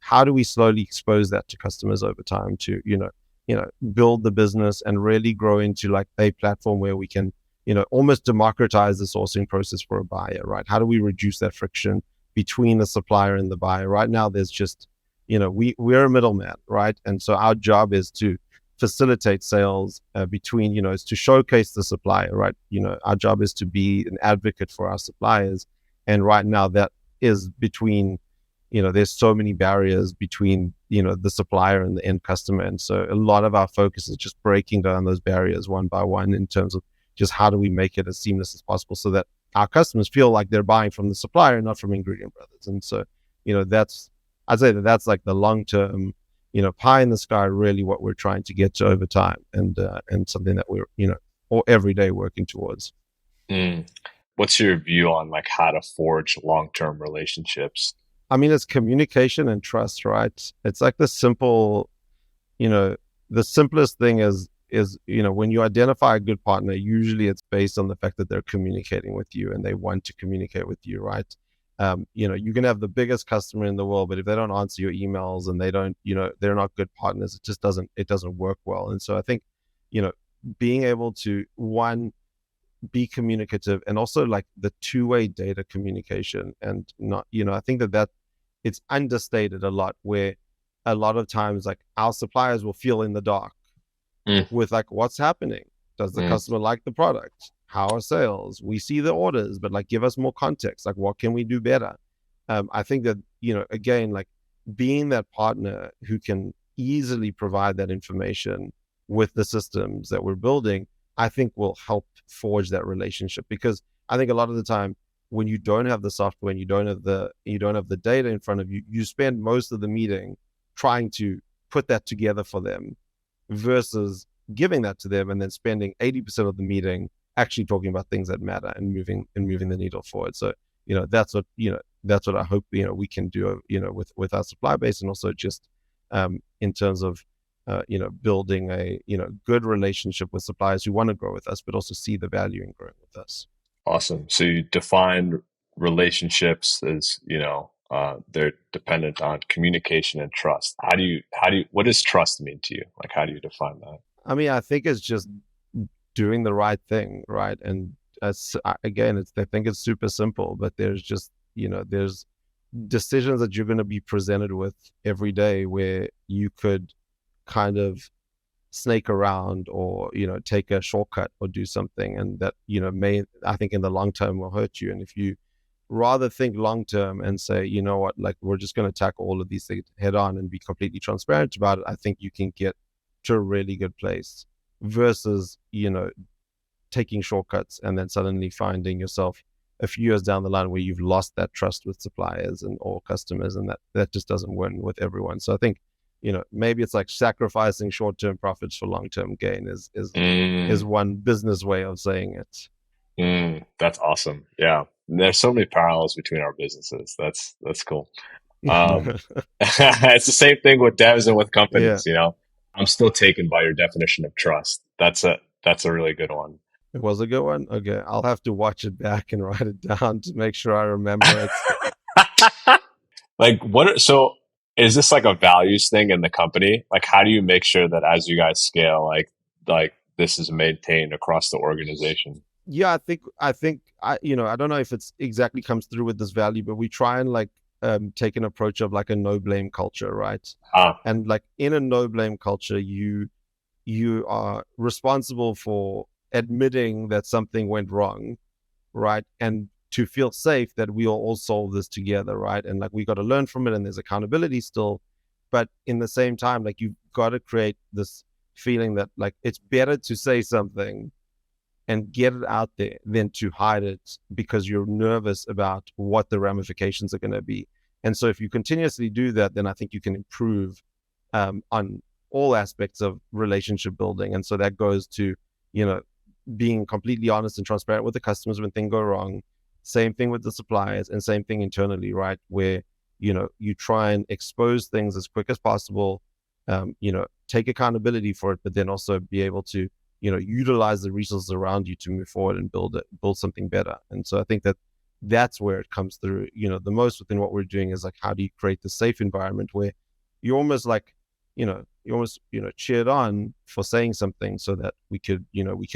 how do we slowly expose that to customers over time to build the business and really grow into like a platform where we can almost democratize the sourcing process for a buyer, right? How do we reduce that friction between the supplier and the buyer? Right now there's just we're a middleman, right? And so our job is to facilitate sales between is to showcase the supplier, right? Our job is to be an advocate for our suppliers. And right now that is between there's so many barriers between the supplier and the end customer. And so a lot of our focus is just breaking down those barriers one by one in terms of just how do we make it as seamless as possible so that our customers feel like they're buying from the supplier, not from Ingredient Brothers. And so that's I'd say that's like the long term pie in the sky, really what we're trying to get to over time, and something that we're or every day working towards. Mm. What's your view on like how to forge long-term relationships? I mean, it's communication and trust, right? It's like you know, the simplest thing is when you identify a good partner, usually it's based on the fact that they're communicating with you and they want to communicate with you, right? You can have the biggest customer in the world, but if they don't answer your emails and they don't, they're not good partners, it doesn't work well. And so I think, you know, being able to one be communicative, and also like the two-way data communication, and not I think that it's understated a lot, where a lot of times like our suppliers will feel in the dark Mm, with like what's happening. Does the mm, customer like the product? how are sales? We see the orders, but like, give us more context. Like, what can we do better? I think that, again, like being that partner who can easily provide that information with the systems that we're building, I think will help forge that relationship. Because I think a lot of the time when you don't have the software and you don't have the data in front of you, you spend most of the meeting trying to put that together for them versus giving that to them and then spending 80% of the meeting actually talking about things that matter and moving the needle forward. So, that's what I hope, we can do, with our supply base, and also just in terms of building a good relationship with suppliers who want to grow with us, but also see the value in growing with us. Awesome. So you define relationships as, they're dependent on communication and trust. What does trust mean to you? Like, how do you define that? I mean, I think it's just doing the right thing, right? And again, I think it's super simple, but there's just, there's decisions that you're going to be presented with every day where you could kind of snake around, or take a shortcut or do something, and that may, I think, in the long term will hurt you. And if you rather think long term and say, you know what, like, we're just going to tackle all of these things head on and be completely transparent about it, I think you can get to a really good place versus taking shortcuts and then suddenly finding yourself a few years down the line where you've lost that trust with suppliers and or customers, and that just doesn't win with everyone. So I think, maybe it's like sacrificing short-term profits for long-term gain is Mm, one business way of saying it. that's awesome. Yeah. There's so many parallels between our businesses. That's cool. Um, it's the same thing with devs and with Yeah, companies, I'm still taken by your definition of trust. That's a really good one. it was a good one. Okay, I'll have to watch it back and write it down to make sure I remember it. Like, so is this like a values thing in the company? Like, how do you make sure that as you guys scale, like this is maintained across the organization? Yeah, I don't know if it's exactly comes through with this value, but we try and like take an approach of like a no blame culture, right? Ah, And like in a no blame culture, you are responsible for admitting that something went wrong, right? And to feel safe that we'll all solve this together, right? And like we got to learn from it, and there's accountability still, but in the same time, like you've got to create this feeling that like it's better to say something and get it out there than to hide it because you're nervous about what the ramifications are going to be. And so if you continuously do that, then I think you can improve on all aspects of relationship building. And so that goes to, you know, being completely honest and transparent with the customers when things go wrong. Same thing with the suppliers, and same thing internally, right? Where, you try and expose things as quick as possible, take accountability for it, but then also be able to, utilize the resources around you to move forward and build something better. And so I think that that's where it comes through, the most within what we're doing is like, how do you create the safe environment where you almost like, you almost, cheered on for saying something so that we can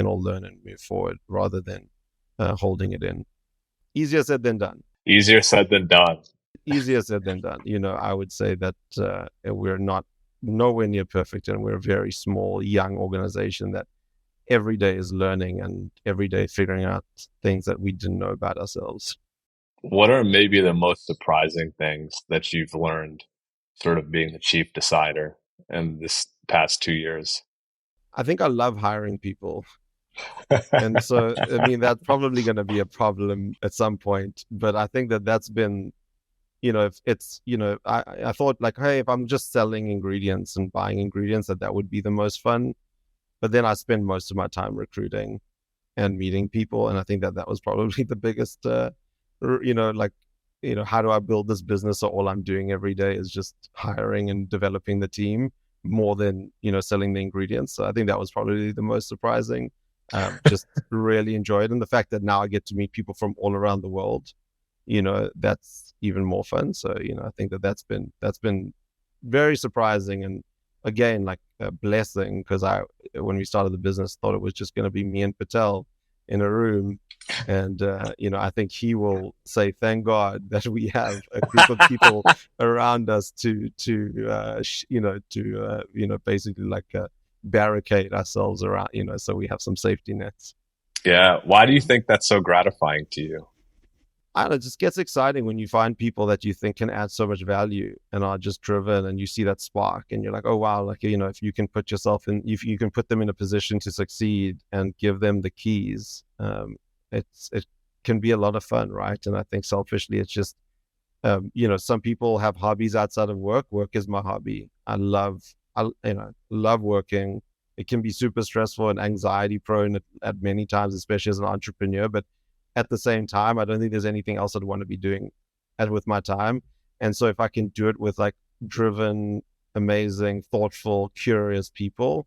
all learn and move forward rather than holding it in. Easier said than done. easier said than done. Easier said than done. I would say that we're not nowhere near perfect, and we're a very small, young organization that every day is learning and every day figuring out things that we didn't know about ourselves. What are maybe the most surprising things that you've learned sort of being the chief decider in this past 2 years? I think I love hiring people. And so, I mean, that's probably going to be a problem at some point. But I think that that's been, if it's, I thought like, hey, if I'm just selling ingredients and buying ingredients, that would be the most fun. But then I spend most of my time recruiting and meeting people. And I think that that was probably the biggest, like, how do I build this business? So all I'm doing every day is just hiring and developing the team more than, selling the ingredients. So I think that was probably the most surprising. Just really enjoy it. And the fact that now I get to meet people from all around the world, that's even more fun. So, I think that that's been very surprising. And again, like a blessing, because when we started the business, thought it was just going to be me and Patel in a room. And, I think he will say, thank God that we have a group of people around us basically like barricade ourselves around, so we have some safety nets. Yeah. Why do you think that's so gratifying to you? I don't know, it just gets exciting when you find people that you think can add so much value and are just driven, and you see that spark and you're like, oh wow, like, if you can put yourself in, if you can put them in a position to succeed and give them the keys, it can be a lot of fun, right? And I think selfishly, it's just, some people have hobbies outside of work. Work is my hobby. I love working. It can be super stressful and anxiety prone at many times, especially as an entrepreneur. But at the same time, I don't think there's anything else I'd want to be doing with my time. And so if I can do it with like driven, amazing, thoughtful, curious people,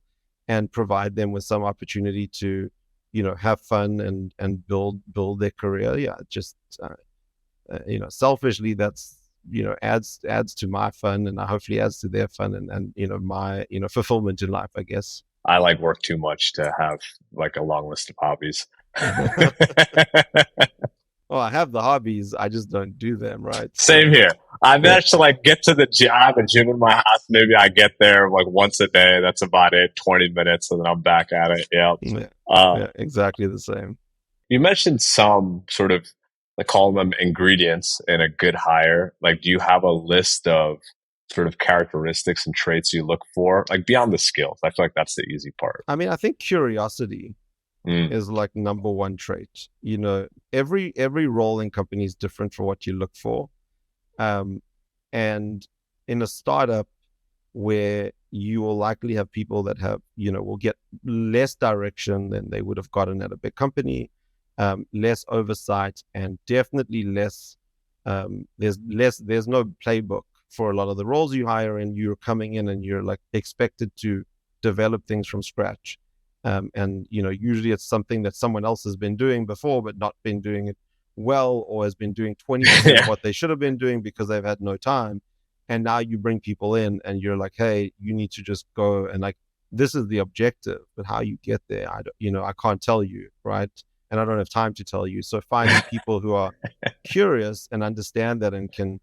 and provide them with some opportunity to, have fun and build their career, yeah, just selfishly, that's, adds to my fun, and hopefully adds to their fun, and my fulfillment in life, I guess. I like work too much to have like a long list of hobbies. Well, I have the hobbies, I just don't do them, right? So Same here. I yeah, managed to like get to the gym. I have a gym in my house. Maybe I get there like once a day. That's about it. 20 minutes, and then I'm back at it. Yeah. yeah, Uh, yeah, exactly the same. you mentioned some sort of like calling them ingredients in a good hire. Like, do you have a list of sort of characteristics and traits you look for, like beyond the skills? I feel like that's the easy part. I mean, I think curiosity Mm. is like number one trait. Every role in company is different for what you look for. um and in a startup, where you will likely have people that will get less direction than they would have gotten at a big company, less oversight, and definitely less. There's no playbook for a lot of the roles you hire, and you're coming in and you're like expected to develop things from scratch. And usually it's something that someone else has been doing before, but not been doing it well, or has been doing 20% of Yeah. what they should have been doing because they've had no time. And now you bring people in and you're like, hey, you need to just go, and like, this is the objective, but how you get there, I can't tell you, right? And I don't have time to tell you. So finding people who are curious and understand that, and can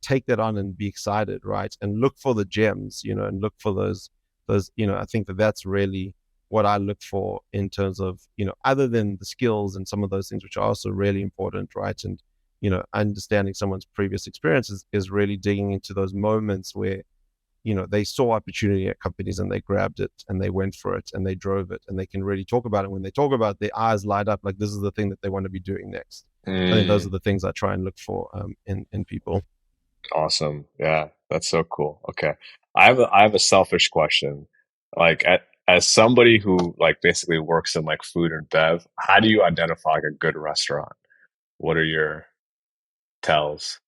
take that on and be excited, right? And look for the gems, and look for those. I think that's really what I look for in terms of, other than the skills and some of those things, which are also really important, right? And understanding someone's previous experiences is really digging into those moments where they saw opportunity at companies and they grabbed it and they went for it and they drove it, and they can really talk about it. When they talk about it, their eyes light up like this is the thing that they want to be doing next. I think those are Mm. the things I try and look for, in people. Awesome. Yeah, that's so cool. Okay. I have a selfish question. Like as somebody who like basically works in like food and bev, how do you identify like a good restaurant? What are your tells?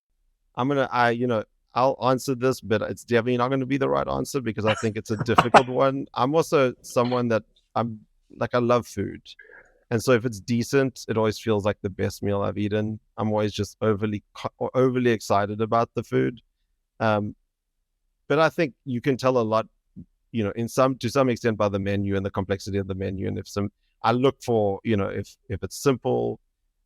I'm gonna I you know I'll answer this, but it's definitely not going to be the right answer because I think it's a difficult one. I'm also someone that, I'm like, I love food. And so if it's decent, it always feels like the best meal I've eaten. I'm always just overly excited about the food. Um, but I think you can tell a lot, in some to some extent, by the menu and the complexity of the menu. And I look for, if it's simple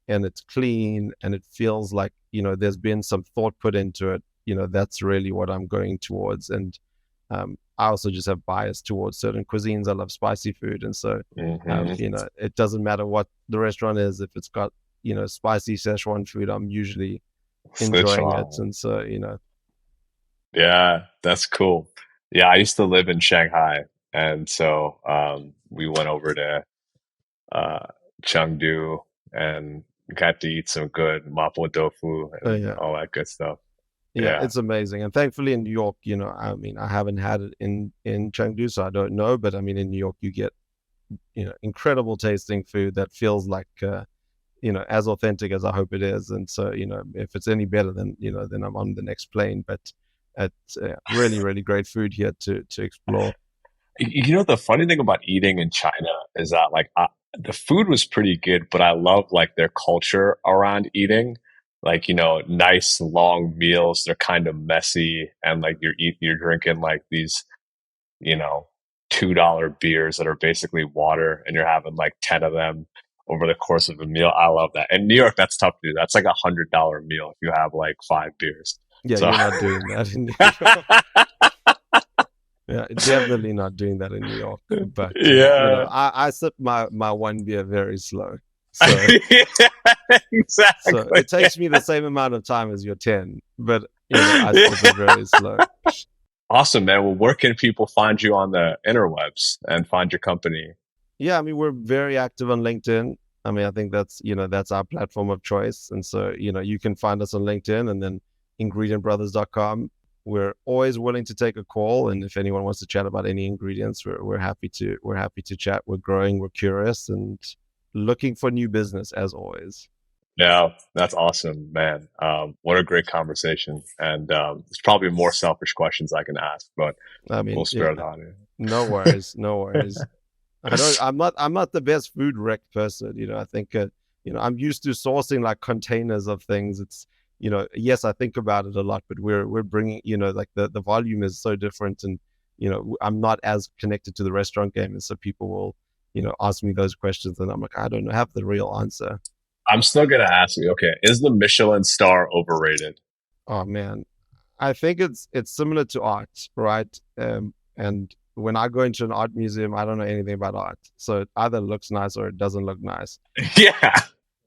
and it's clean and it feels like, there's been some thought put into it, that's really what I'm going towards. And I also just have bias towards certain cuisines. I love spicy food, and so Hmm. it doesn't matter what the restaurant is. If it's got spicy Szechuan food, I'm usually enjoying it. Sichuan. And so Yeah, that's cool. Yeah, I used to live in Shanghai, and so we went over to uh, Chengdu and got to eat some good mapo tofu and yeah, all that good stuff. yeah, Yeah, it's amazing. And thankfully in New York, I mean, I haven't had it in Chengdu, so I don't know. But I mean, in New York, you get incredible tasting food that feels like as authentic as I hope it is. And so if it's any better, then I'm on the next plane. But it's really, really great food here to explore. the funny thing about eating in China is that like the food was pretty good, but I love like their culture around eating. Like nice long meals. They're kind of messy, and like you're drinking like these you know, $2 beers that are basically water, and you're having like 10 of them over the course of a meal. I love that. In New York, that's tough to do. That's like $100 meal if you have like 5 beers. Yeah, So you're not doing that in New York. Yeah, definitely not doing that in New York. But Yeah. I sip my one beer very slow. So Yeah, so exactly. it takes me the same amount of time as your 10, but I sip it very slow. Awesome, man. Well, where can people find you on the interwebs and find your company? Yeah, I mean, we're very active on LinkedIn. I mean, I think that's our platform of choice. And so, you can find us on LinkedIn and then ingredientbrothers.com. We're always willing to take a call. And if anyone wants to chat about any ingredients, we're happy to chat. We're growing, we're curious and looking for new business as always. Yeah, that's awesome, man. What a great conversation. And there's probably more selfish questions I can ask, but I we'll mean, yeah, spare that. no worries, no worries. I'm not the best food rec person. I think I'm used to sourcing like containers of things. It's yes, I think about it a lot, but we're bringing like the volume is so different, and I'm not as connected to the restaurant game, and so people will ask me those questions, and I'm like, I don't have the real answer. I'm still gonna ask you, okay, is the Michelin star overrated? Oh man, I think it's similar to art, right? And when I go into an art museum, I don't know anything about art, so it either looks nice or it doesn't look nice. Yeah.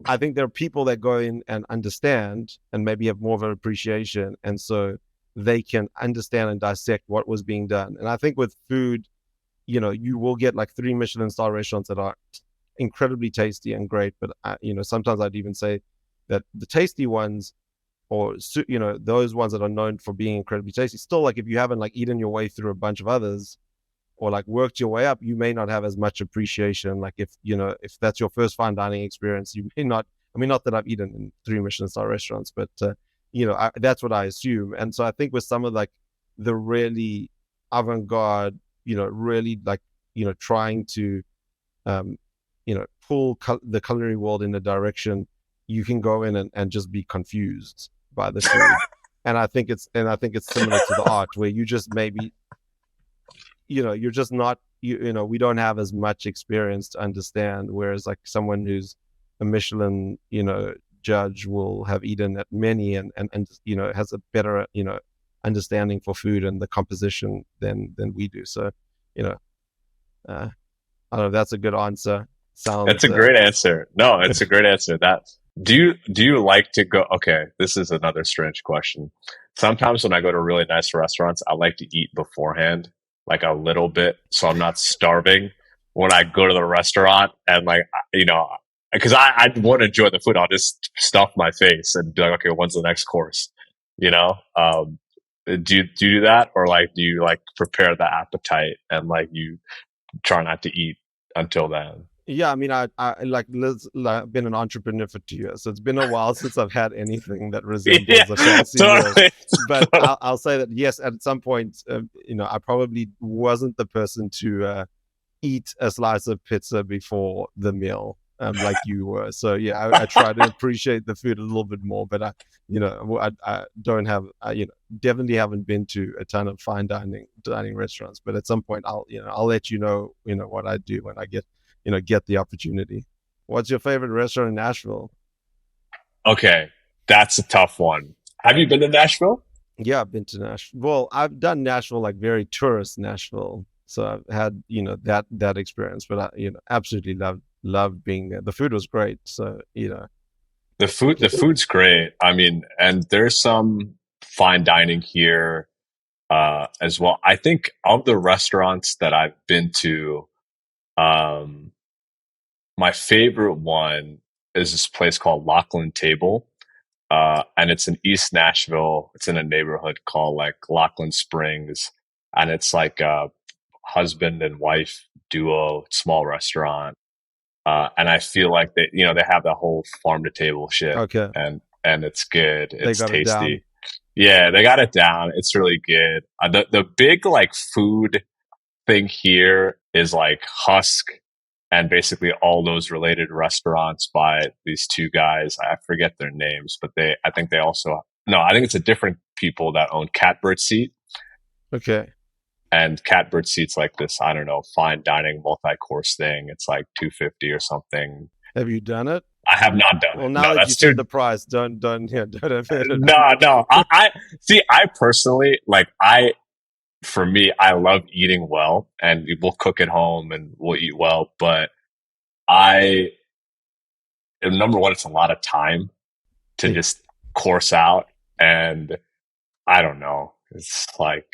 I think there are people that go in and understand and maybe have more of an appreciation, and so they can understand and dissect what was being done. And I think with food, you will get like three Michelin star restaurants that are incredibly tasty and great, but sometimes I'd even say that the tasty ones or those ones that are known for being incredibly tasty still, like if you haven't like eaten your way through a bunch of others or like worked your way up, you may not have as much appreciation. Like if that's your first fine dining experience, you may not. I mean, not that I've eaten in three Michelin star restaurants, but that's what I assume. And so I think with some of like the really avant-garde, really like trying to pull the culinary world in a direction, you can go in and just be confused by the food. And I think it's similar to the art where you just maybe you're just not we don't have as much experience to understand, whereas like someone who's a Michelin judge will have eaten at many and has a better understanding for food and the composition than we do. So you know uh, I don't know if that's a good answer. That's Sounds a great answer. No, it's a great answer. That do you like to go? Okay, this is another strange question. Sometimes when I go to really nice restaurants, I like to eat beforehand, like a little bit, so I'm not starving when I go to the restaurant. And like because I want to enjoy the food, I'll just stuff my face and be like, okay, when's the next course? You know, do you do that, or like do you like prepare the appetite and like you try not to eat until then? Yeah, I mean, I like been an entrepreneur for 2 years, so it's been a while since I've had anything that Yeah, resembles a fancy meal. totally. But I'll say that yes, at some point, I probably wasn't the person to eat a slice of pizza before the meal, like you were. So yeah, I try to appreciate the food a little bit more, but I don't have, definitely haven't been to a ton of fine dining restaurants. But at some point, I'll let what I do when I get the opportunity. What's your favorite restaurant in Nashville? Okay, that's a tough one. Have you been to Nashville? Yeah, I've been to Nashville. Well, I've done Nashville, like very tourist Nashville. So I've had, that experience, but I, absolutely loved being there. The food was great. So, The food's great. I mean, and there's some fine dining here as well. I think of the restaurants that I've been to, um, my favorite one is this place called Lachlan Table. And it's in East Nashville. It's in a neighborhood called like Lachlan Springs, and it's like a husband and wife duo, small restaurant. And I feel like they have that whole farm to table shit, okay, and it's good. they It's got it down. tasty. Yeah, they got it down. It's really good. The big like food thing here is like Husk and basically all those related restaurants by these two guys. I forget their names, but I think they also, no, I think it's a different people that own Catbird Seat. Okay. And Catbird Seat's like this, I don't know, fine dining multi-course thing. It's like 250 or something. Have you done it? I have not done Well, it. now No, that you that's too. said the price, don't admit it. No, no. I see. I personally like. I for me, I love eating well, and we'll cook at home and we'll eat well. But I, number one, it's a lot of time to Yeah, just course out, and I don't know. It's like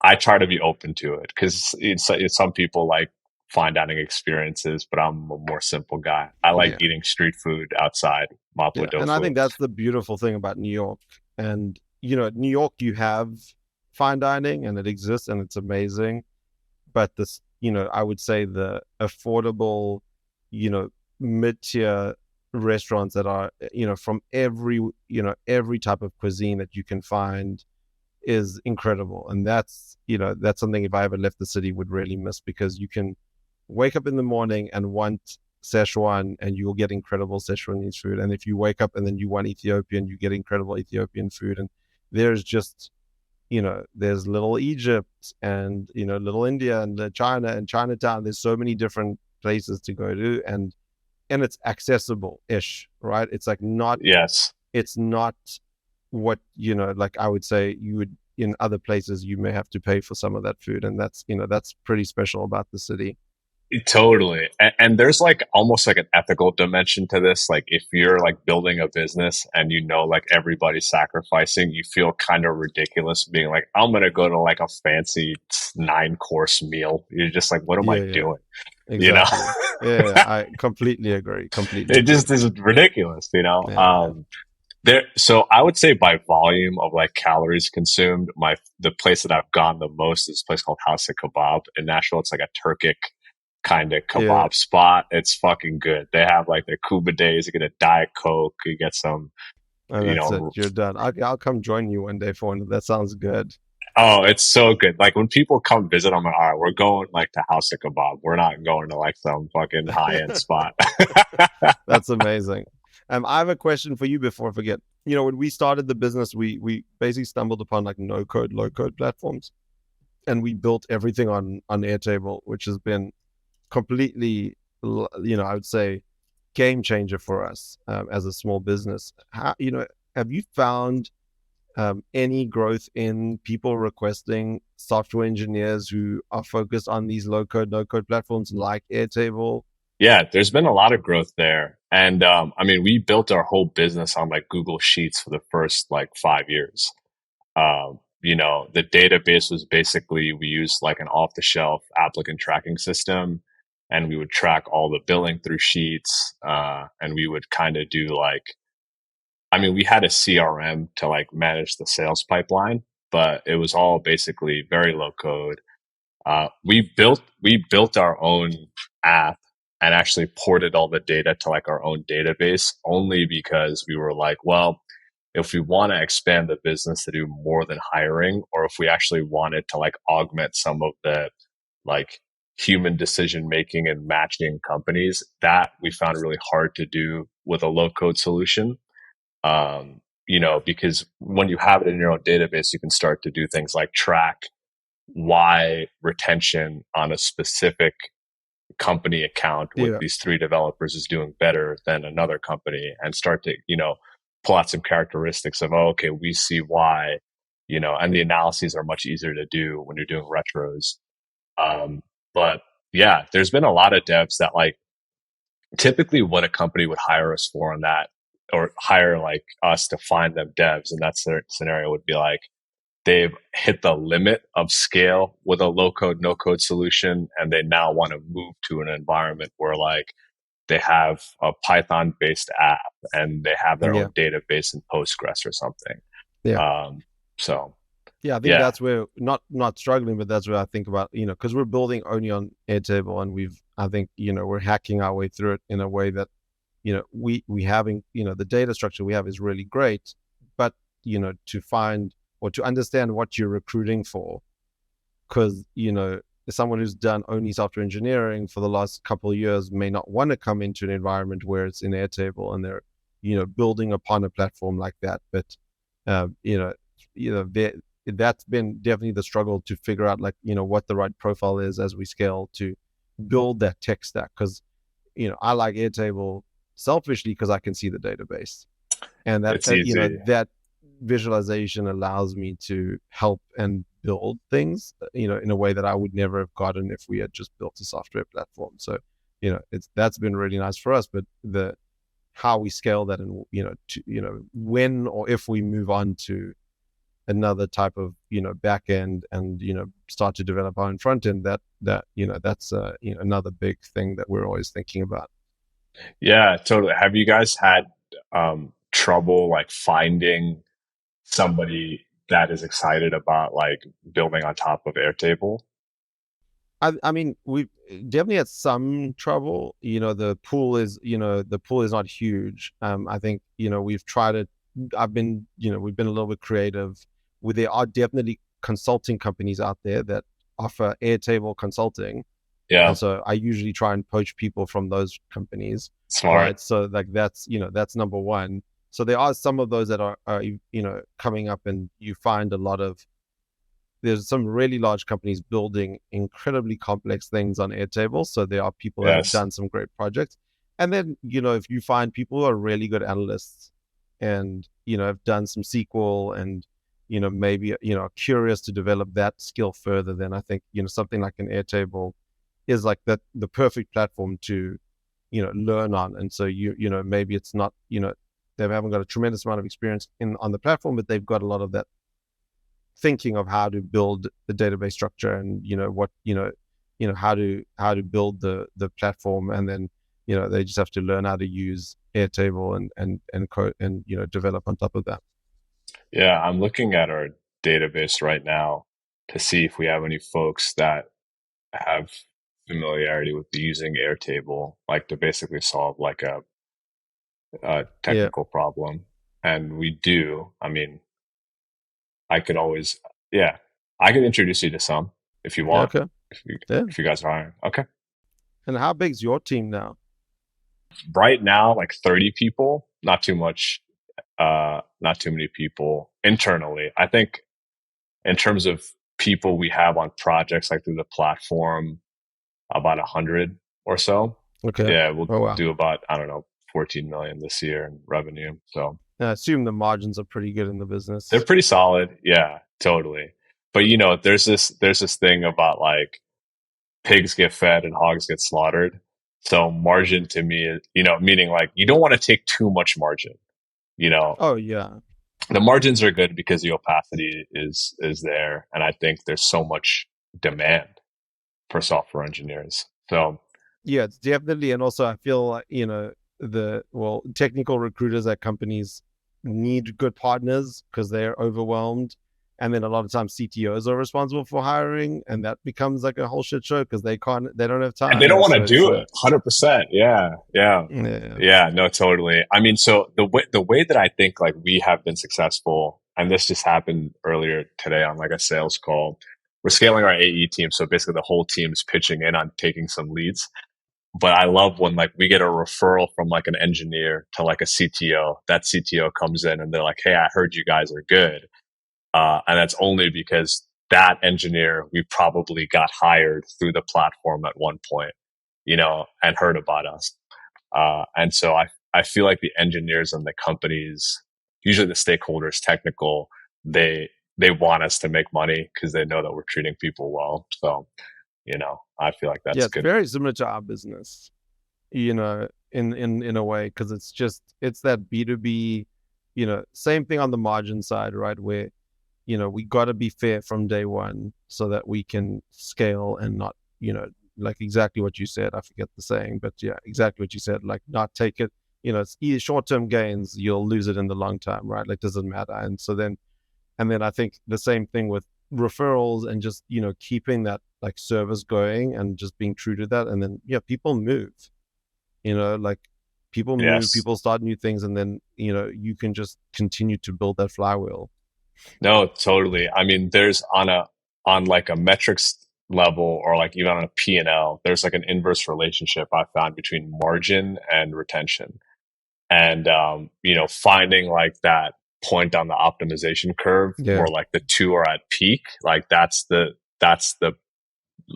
I try to be open to it because it's some people like fine dining experiences, but I'm a more simple guy. I like yeah, eating street food outside, mapo yeah. And I tofu. think that's the beautiful thing about New York. And New York, you have fine dining, and it exists, and it's amazing. But this, I would say the affordable, you know, mid-tier restaurants that are, from every type of cuisine that you can find is incredible. And that's something, if I ever left the city, would really miss, because you can wake up in the morning and want Szechuan, and you'll get incredible Szechuanese food. And if you wake up and then you want Ethiopian, you get incredible Ethiopian food. And there's just, there's little Egypt, and little India, and the China and Chinatown. There's so many different places to go to, and it's accessible ish, right? Yes, It's not what, like I would say you would in other places. You may have to pay for some of that food, and that's pretty special about the city. totally. And there's like almost like an ethical dimension to this. Like if you're like building a business and like everybody's sacrificing, you feel kind of ridiculous being like, I'm going to go to like a fancy 9 course meal. You're just like, what am I Yeah, yeah, doing? You know, exactly. Yeah, I completely agree. Completely it agree. just is ridiculous, Yeah, yeah, So I would say by volume of like calories consumed, the place that I've gone the most is a place called House of Kebab in Nashville. It's like a Turkic kind of yeah. kebab spot. It's fucking good. They have like their Cuba days. You get a Diet Coke. You get some, And you that's it. know. You're done. I'll come join you one day for one. That sounds good. Oh, it's so good. Like when people come visit, I'm like, all right, we're going like to House of Kebab. We're not going to like some fucking high end spot. That's amazing. I have a question for you before I forget. When we started the business, we basically stumbled upon like no code, low code platforms, and we built everything on Airtable, which has been completely, I would say, game changer for us, as a small business. Have you found any growth in people requesting software engineers who are focused on these low code, no code platforms like Airtable? Yeah, there's been a lot of growth there. And I mean, we built our whole business on like Google Sheets for the first like 5 years. The database was basically we used like an off the shelf applicant tracking system, and we would track all the billing through Sheets. And we would kind of do like, I mean, we had a CRM to like manage the sales pipeline, but it was all basically very low code. We built our own app and actually ported all the data to like our own database only because we were like, well, if we want to expand the business to do more than hiring, or if we actually wanted to like augment some of the like human decision making and matching companies, that we found really hard to do with a low code solution. Because when you have it in your own database, you can start to do things like track why retention on a specific company account with Yeah, these 3 developers is doing better than another company, and start to, pull out some characteristics of, oh, okay, we see why, and the analyses are much easier to do when you're doing retros. But yeah, there's been a lot of devs that like typically what a company would hire us for on that, or hire like us to find them devs in that scenario would be like, they've hit the limit of scale with a low code, no code solution. And they now want to move to an environment where like they have a Python based app and they have their yeah, own database in Postgres or something. yeah. Um, so Yeah, I think yeah, that's where, not struggling, but that's where I think about, because we're building only on Airtable, and I think, we're hacking our way through it in a way that, we having, the data structure we have is really great, but, to find or to understand what you're recruiting for, because, someone who's done only software engineering for the last couple of years may not want to come into an environment where it's in Airtable and they're, building upon a platform like that. But, uh, you know, that's been definitely the struggle to figure out, like, what the right profile is as we scale to build that tech stack. Because, I like Airtable selfishly because I can see the database, and that, it's easy. that visualization allows me to help and build things, in a way that I would never have gotten if we had just built a software platform. So, that's been really nice for us. But the how we scale that, and when or if we move on to another type of back end, and start to develop our own front end, that's another big thing that we're always thinking about. Yeah, totally. Have you guys had trouble like finding somebody that is excited about like building on top of Airtable? I mean, we've definitely had some trouble. The pool is not huge. I think we've tried it. We've been a little bit creative. Where there are definitely consulting companies out there that offer Airtable consulting, and Yeah, so I usually try and poach people from those companies, smart. right? So like that's number one. So there are some of those that are coming up, and you find a lot of there's some really large companies building incredibly complex things on Airtable. So there are people that have Yes. done some great projects. And then, if you find people who are really good analysts and, have done some SQL and, maybe, are curious to develop that skill further, then I think, something like an Airtable is like the perfect platform to, learn on. And so maybe it's not, they haven't got a tremendous amount of experience on the platform, but they've got a lot of that thinking of how to build the database structure, and what how to build the platform, and then they just have to learn how to use Airtable and code, and develop on top of that. Yeah, I'm looking at our database right now to see if we have any folks that have familiarity with using Airtable, like to basically solve like a Yeah. technical problem. And we do. I mean, I could always, yeah, I could introduce you to some if you Yeah. want, Okay. Yeah. if you guys are hiring. Okay. And how big's your team now? Right now, like 30 people, not too much, not too many people internally. I think in terms of people we have on projects like through the platform, about 100 or so. Okay. Yeah, we'll Oh wow. do about, I don't know, 14 million this year in revenue. So I assume the margins are pretty good in the they're business. pretty solid. Yeah, totally. But you know, there's this thing about like pigs get fed and hogs get slaughtered. So margin to me is, meaning like you don't want to take too much margin. You know, Oh yeah. the margins are good because the opacity is there, and I think there's so much demand for software engineers. So Yeah, it's definitely. And also I feel like, technical recruiters at companies need good partners because they're overwhelmed. And then a lot of times CTOs are responsible for hiring, and that becomes like a whole shit show because they don't have and they don't time. want to So it's do it 100%. Yeah, yeah, yeah. yeah. No, totally. I mean, so the way that I think like we have been successful, and this just happened earlier today on like a sales call. We're scaling our AE team, so basically the whole team is pitching in on taking some leads. But I love when like we get a referral from like an engineer to like a CTO. That CTO comes in and they're like, "Hey, I heard you guys are good," and that's only because that engineer we probably got hired through the platform at one point, and heard about us. And so I feel like the engineers and the companies, usually the stakeholders, technical, they they want us to make money because they know that we're treating people well. So I feel like Yeah, that's it's good. very similar to our business, in a way, because it's that B2B, same thing on the margin side, right? Where we got to be fair from day one so that we can scale and not, like exactly what you said. I forget the saying, but yeah, exactly what you said. Like not take it, it's either short-term gains, you'll lose it in the long term, right? Like doesn't matter. And then I think the same thing with referrals, and just, keeping that like service going and just being true to that. And then, yeah, people move, like people move, Yes. people start new things, and then, you can just continue to build that flywheel. No, totally. I mean, there's on like a metrics level or like even on a P&L, there's like an inverse relationship I found between margin and retention. And finding like that point on the optimization curve Yeah. where like the two are at peak, like that's the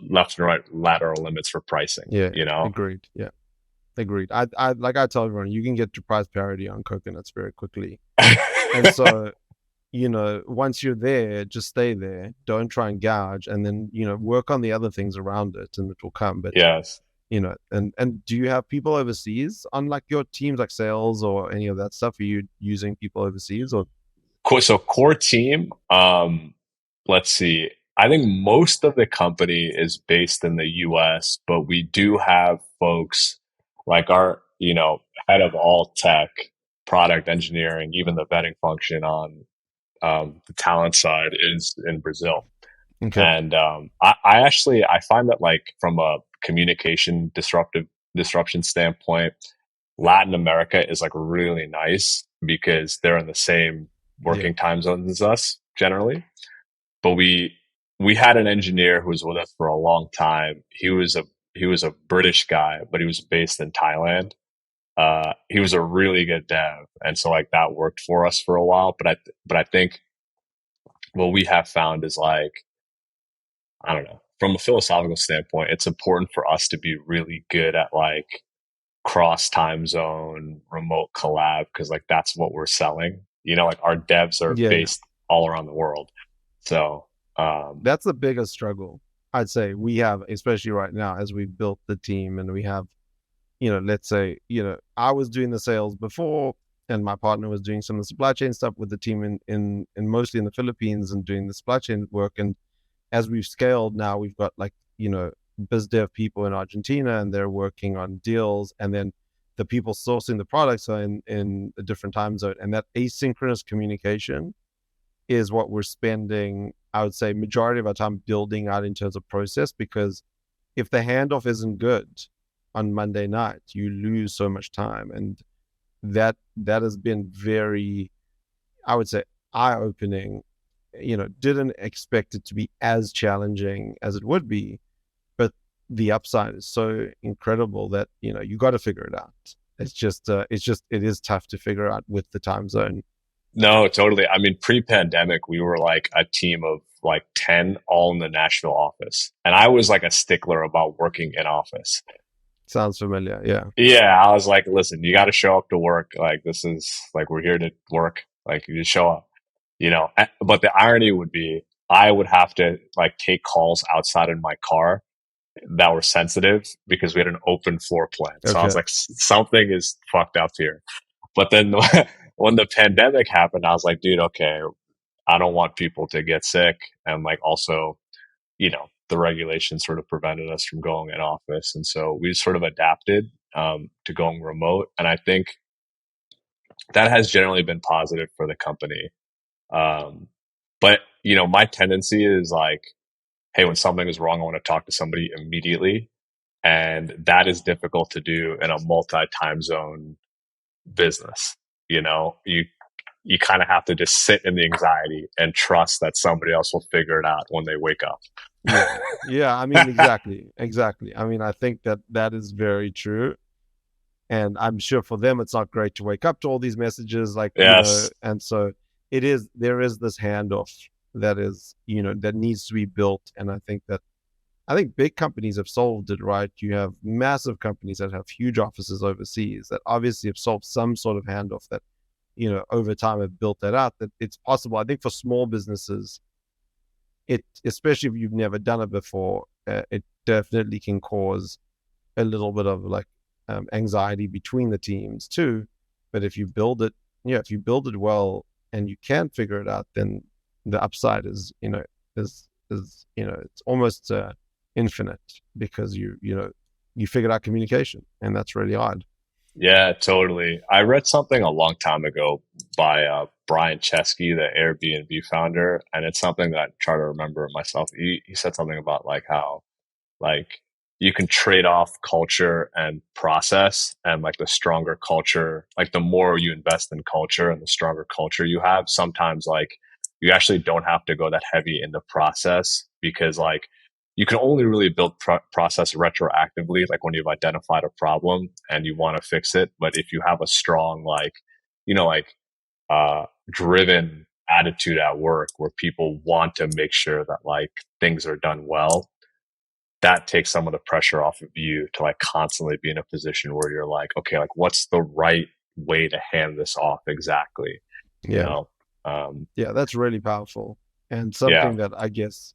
left and right lateral limits for pricing, Yeah. you know? Agreed. Yeah. Agreed. I tell everyone, you can get to price parity on coconuts very quickly. And so once you're there, just stay there. Don't try and gouge, and then work on the other things around it, and it will come. But Yes. and do you have people overseas on like your teams, like sales or any of that stuff? Are you using people overseas or? Cool. So core team, let's see. I think most of the company is based in the US, but we do have folks like our, head of all tech, product engineering, even the vetting function on the talent side is in Brazil. Okay. And I actually I find that like from a communication disruption standpoint, Latin America is like really nice because they're in the same Yeah. working time zones as us generally. But we had an engineer who was with us for a long time. He was a British guy, but he was based in Thailand. He was a really good dev, and so like that worked for us for a while. But I think what we have found is like I don't know from a philosophical standpoint, it's important for us to be really good at like cross time zone remote collab because like that's what we're selling, like our devs are Yeah, yeah. based all around the world. So um That's the biggest struggle I'd say we have, especially right now as we built the team and we have, let's say, I was doing the sales before and my partner was doing some of the supply chain stuff with the team in mostly in the Philippines and doing the supply chain work. And as we've scaled now, we've got like, biz dev people in Argentina and they're working on deals. And then the people sourcing the products are in a different time zone. And that asynchronous communication is what we're spending, I would say, majority of our time building out in terms of process. Because if the handoff isn't good on Monday night, you lose so much time. And that has been very, I would say, eye opening. Didn't expect it to be as challenging as it would be, but the upside is so incredible that you got to figure it out. It is tough to figure out with the time zone. no, totally. I mean, pre-pandemic we were like a team of like 10 all in the Nashville office, and I was like a stickler about working in office. Sounds familiar. Yeah. Yeah, I was like, listen, you got to show up to work. Like this is like we're here to work. Like you just show up. But the irony would be I would have to like take calls outside in my car that were sensitive because we had an open floor plan. So I was Okay. like, something is fucked up here. But then when the pandemic happened, I was like, dude, okay, I don't want people to get sick. And like also, the regulations sort of prevented us from going in office. And so we sort of adapted to going remote. And I think that has generally been positive for the company. Um, but, my tendency is like, hey, when something is wrong, I want to talk to somebody immediately. And that is difficult to do in a multi time zone business. You kind of have to just sit in the anxiety and trust that somebody else will figure it out when they wake up. Yeah. Yeah. I mean, exactly. Exactly. I mean, I think that is very true. And I'm sure for them, it's not great to wake up to all these messages, like, Yes. and so there is this handoff that needs to be built. And I think big companies have solved it, right? You have massive companies that have huge offices overseas that obviously have solved some sort of handoff that, over time have built that out, that it's possible. I think for small businesses, especially if you've never done it before, it definitely can cause a little bit of like anxiety between the teams too. But if you build it well and you can figure it out, then the upside is it's almost infinite because you figured out communication, and that's really hard. Yeah, totally. I read something a long time ago by Brian Chesky, the Airbnb founder, and it's something that I try to remember myself. He said something about like how like you can trade off culture and process, and like the stronger culture, like the more you invest in culture and the stronger culture you have, sometimes like you actually don't have to go that heavy in the process because like you can only really build process retroactively, like when you've identified a problem and you want to fix it. But if you have a strong like like driven attitude at work where people want to make sure that like things are done well, that takes some of the pressure off of you to like constantly be in a position where you're like, okay, like what's the right way to hand this off exactly, you Yeah. know? Yeah, that's really powerful, and Yeah. something that I guess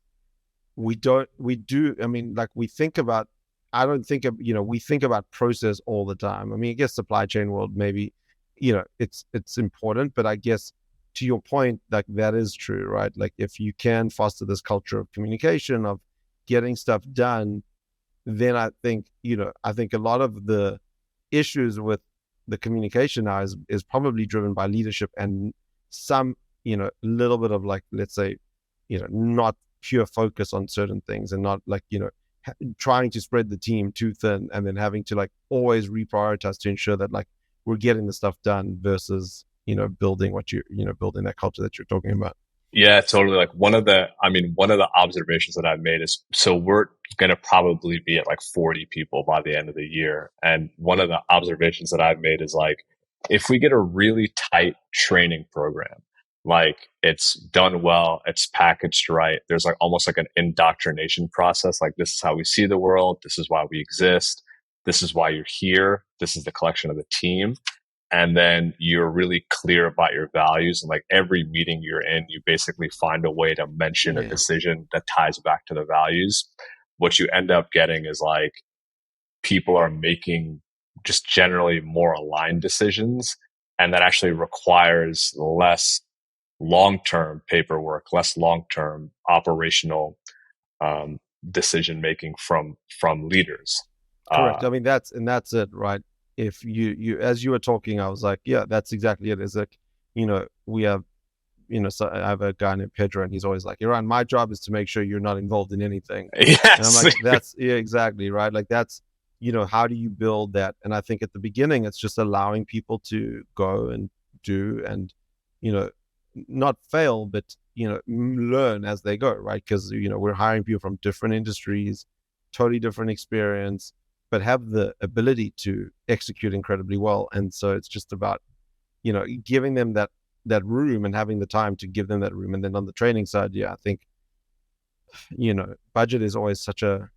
we do. I mean, like we think about. I don't think of we think about process all the time. I mean, I guess supply chain world maybe, it's important, but I guess to your point, like that is true, right? Like if you can foster this culture of communication of getting stuff done, then I think a lot of the issues with the communication now is probably driven by leadership and some little bit of, like, let's say, not pure focus on certain things, and not like trying to spread the team too thin, and then having to like always reprioritize to ensure that like we're getting the stuff done versus building building that culture that you're talking about. Yeah, totally. Like one of the observations that I've made is so we're going to probably be at like 40 people by the end of the year. And one of the observations that I've made is like, if we get a really tight training program, like it's done well, it's packaged right, there's like almost like an indoctrination process. Like, this is how we see the world. This is why we exist. This is why you're here. This is the collection of the team, and then you're really clear about your values, and like every meeting you're in, you basically find a way to mention a Yeah, decision that ties back to the values. What you end up getting is like people are making just generally more aligned decisions, and that actually requires less long-term paperwork, less long-term operational um, decision making from leaders. uh, correct. I mean, that's it, right? If you as you were talking, I was like, yeah, that's exactly it. Is like, we have, so I have a guy named Pedro, and he's always like, Eran, my job is to make sure you're not involved in anything. And I'm yes. like, that's, yeah, exactly, right? Like that's, how do you build that? And I think at the beginning, it's just allowing people to go and do, and, you know, not fail, but, learn as they go, right? Because, we're hiring people from different industries, totally different experience, but have the ability to execute incredibly well. And so it's just about, giving them that room and having the time to give them that room. And then on the training side, yeah, I think, budget is always such a,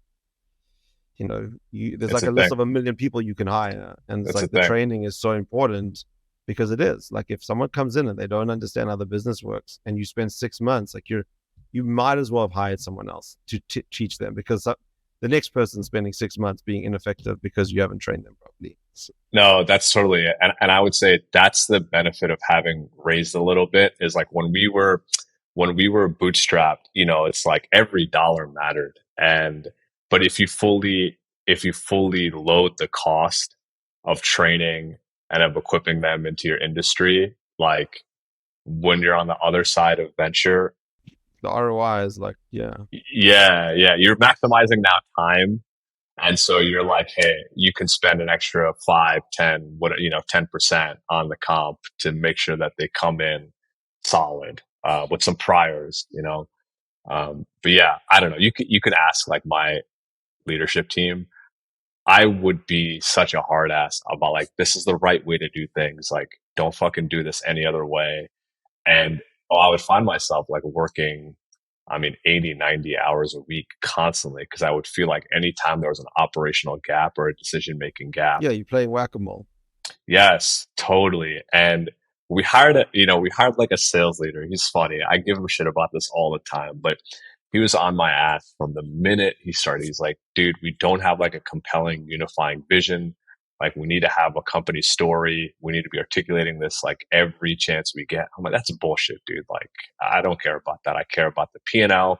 there's It's like a a list thing. of a million people you can hire, and it's It's a like the thing. training is so important, because it is like if someone comes in and they don't understand how the business works, and you spend 6 months, like you might as well have hired someone else to teach them, because the next person spending 6 months being ineffective because you haven't trained them properly. So, No, that's totally it. And I would say that's the benefit of having raised a little bit, is like when we were bootstrapped, it's like every dollar mattered. And but if you fully load the cost of training and of equipping them into your industry, like when you're on the other side of venture, the ROI is like, yeah, yeah, you're maximizing now time. And so you're like, hey, you can spend an extra 5, 10, 10% on the comp to make sure that they come in solid, with some priors. But yeah, I don't know. You could ask like my leadership team. I would be such a hard ass about like, this is the right way to do things. Like, don't fucking do this any other way. And I would find myself like working, I mean, 80, 90 hours a week constantly, because I would feel like anytime there was an operational gap or a decision making gap. yeah, you're playing whack-a-mole. Yes, totally. And we hired like a sales leader. He's funny. I give him shit about this all the time, but he was on my ass from the minute he started. He's like, dude, we don't have like a compelling unifying vision. Like, we need to have a company story. We need to be articulating this like every chance we get. I'm like, that's bullshit, dude. Like, I don't care about that. I care about the P&L.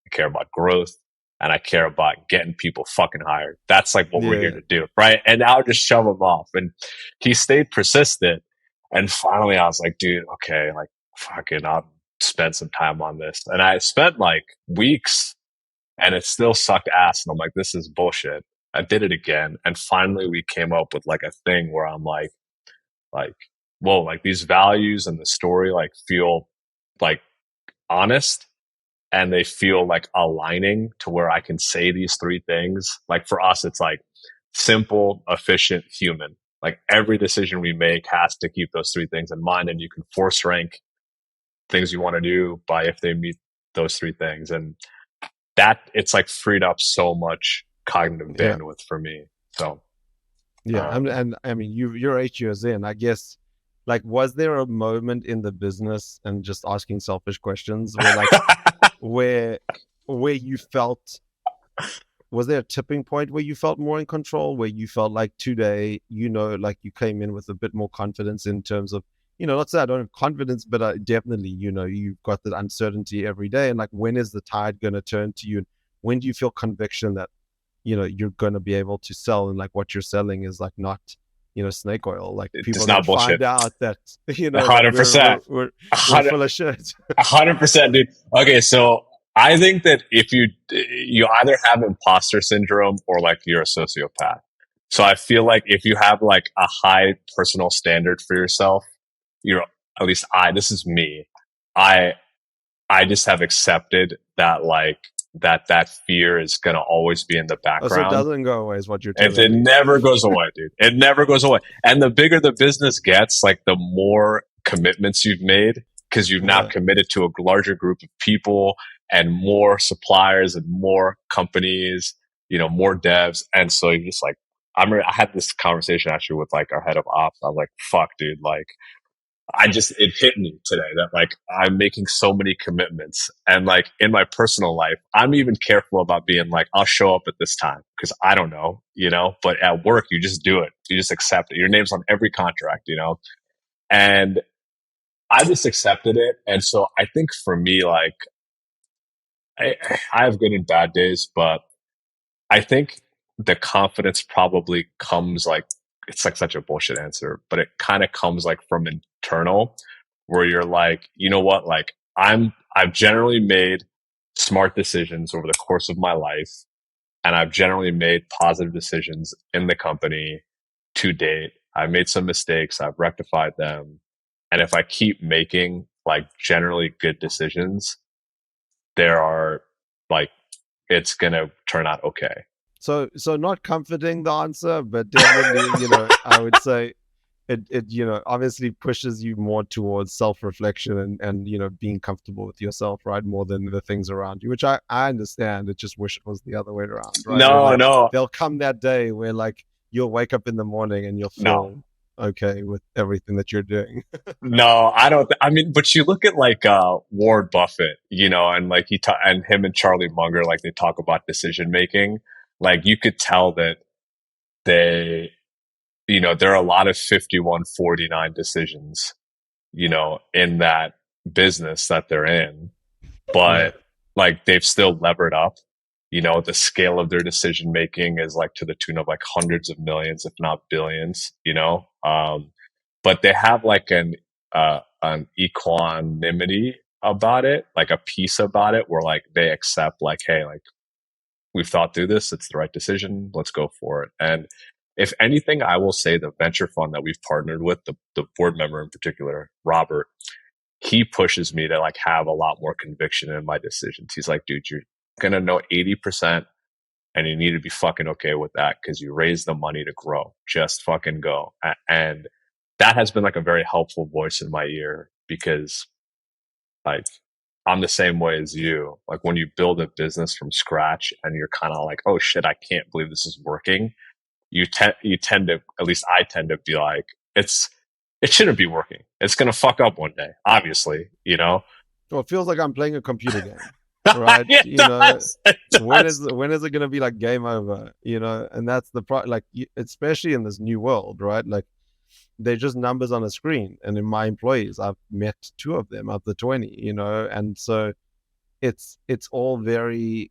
I care about growth, and I care about getting people fucking hired. That's like what we're here Yeah, to do. Right. And now just shove him off. And he stayed persistent. And finally I was like, dude, okay, like fucking, I'll spend some time on this. And I spent like weeks, and it still sucked ass. And I'm like, this is bullshit. I did it again. And finally we came up with like a thing where I'm like, whoa, like these values and the story like feel like honest, and they feel like aligning to where I can say these three things. Like for us, it's like simple, efficient, human. Like every decision we make has to keep those three things in mind, and you can force rank things you want to do by if they meet those three things. And that it's like freed up so much cognitive yeah, bandwidth for me. So, yeah. And um, I mean, you're 8 years in, I guess. Like, was there a moment in the business, and just asking selfish questions, where like where where you felt, was there a tipping point where you felt more in control, where you felt like today, like you came in with a bit more confidence in terms of, let's say I don't have confidence, but definitely, you've got that uncertainty every day. And like, when is the tide going to turn to you? When do you feel conviction that, you're going to be able to sell, and like what you're selling is like not, snake oil. Like people It's are going not to find bullshit. out that, that Hundred percent. we're full of shit. 100%, dude. Okay, so I think that if you either have imposter syndrome or like you're a sociopath. So I feel like if you have like a high personal standard for yourself, you're at least this is me. I I just have accepted that like that fear is gonna always be in the Oh, so it background. doesn't go away, is what you're It, telling it me. never goes away, dude. It never goes away. And the bigger the business gets, like the more commitments you've made because you've now Yeah. committed to a larger group of people and more suppliers and more companies, more devs. And so you just like, I had this conversation actually with like our head of ops. I was like, fuck, dude, like, it hit me today that like I'm making so many commitments. And like in my personal life, I'm even careful about being like, I'll show up at this time because I don't know, but at work, you just do it. You just accept it. Your name's on every contract, and I just accepted it. And so I think for me, like I, I have good and bad days, but I think the confidence probably comes like, it's like such a bullshit answer, but it kind of comes like from internal where you're like, you know what? Like I've generally made smart decisions over the course of my life, and I've generally made positive decisions in the company to date. I've made some mistakes. I've rectified them. And if I keep making like generally good decisions, there are like, it's going to turn out okay. So not comforting the answer, but definitely, I would say it obviously pushes you more towards self-reflection, and being comfortable with yourself, right? More than the things around you, which I understand. It just wish it was the other way around, right? Where No, like no, there'll come that day where like you'll wake up in the morning and you'll no. feel okay with everything that you're doing. No, I don't. I mean, but you look at like Warren Buffett, and like and him and Charlie Munger, like they talk about decision making. Like you could tell that they, there are a lot of 51-49 decisions, in that business that they're in, Yeah. but like they've still levered up. The scale of their decision making is like to the tune of like hundreds of millions, if not billions, but they have like an equanimity about it, like a peace about it, where like they accept like, hey, like we've thought through this, it's the right decision, let's go for it. And if anything, I will say the venture fund that we've partnered with, the board member in particular, Robert, he pushes me to like have a lot more conviction in my decisions. He's like, dude, you're gonna know 80%, and you need to be fucking okay with that because you raise the money to grow. Just fucking go. And that has been like a very helpful voice in my ear because like I'm the same way as you. Like when you build a business from scratch and you're kind of like, oh shit, I can't believe this is working. You tend to, at least I tend to be like, it shouldn't be working. It's gonna fuck up one day, obviously. Well, it feels like I'm playing a computer game, right? It does. It When does. is it going to be like game over? And that's the like, especially in this new world, right? Like they're just numbers on a screen. And in my employees, I've met two of them of the 20, and so it's all very.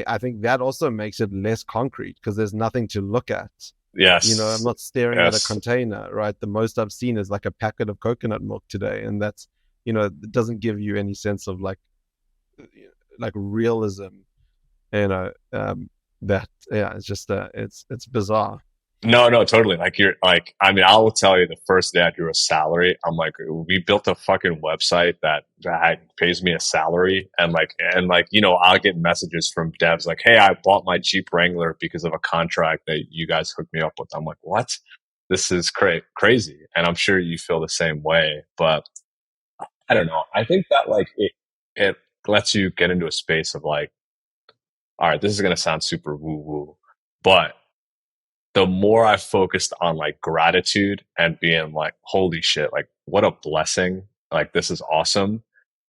I think that also makes it less concrete because there's nothing to look at. I'm Yes. not staring at a Yes. container, right? The most I've seen is like a packet of coconut milk today, and that's, it doesn't give you any sense of like realism, that, yeah, it's just it's bizarre. No, no, totally. Like you're like, I mean, I will tell you the first day I drew a salary, I'm like, we built a fucking website that pays me a salary. And like, I'll get messages from devs like, hey, I bought my Jeep Wrangler because of a contract that you guys hooked me up with. I'm like, what? This is crazy. And I'm sure you feel the same way, but I don't know. I think that like it lets you get into a space of like, all right, this is going to sound super woo woo, but the more I focused on like gratitude and being like, holy shit, like what a blessing. Like, this is awesome.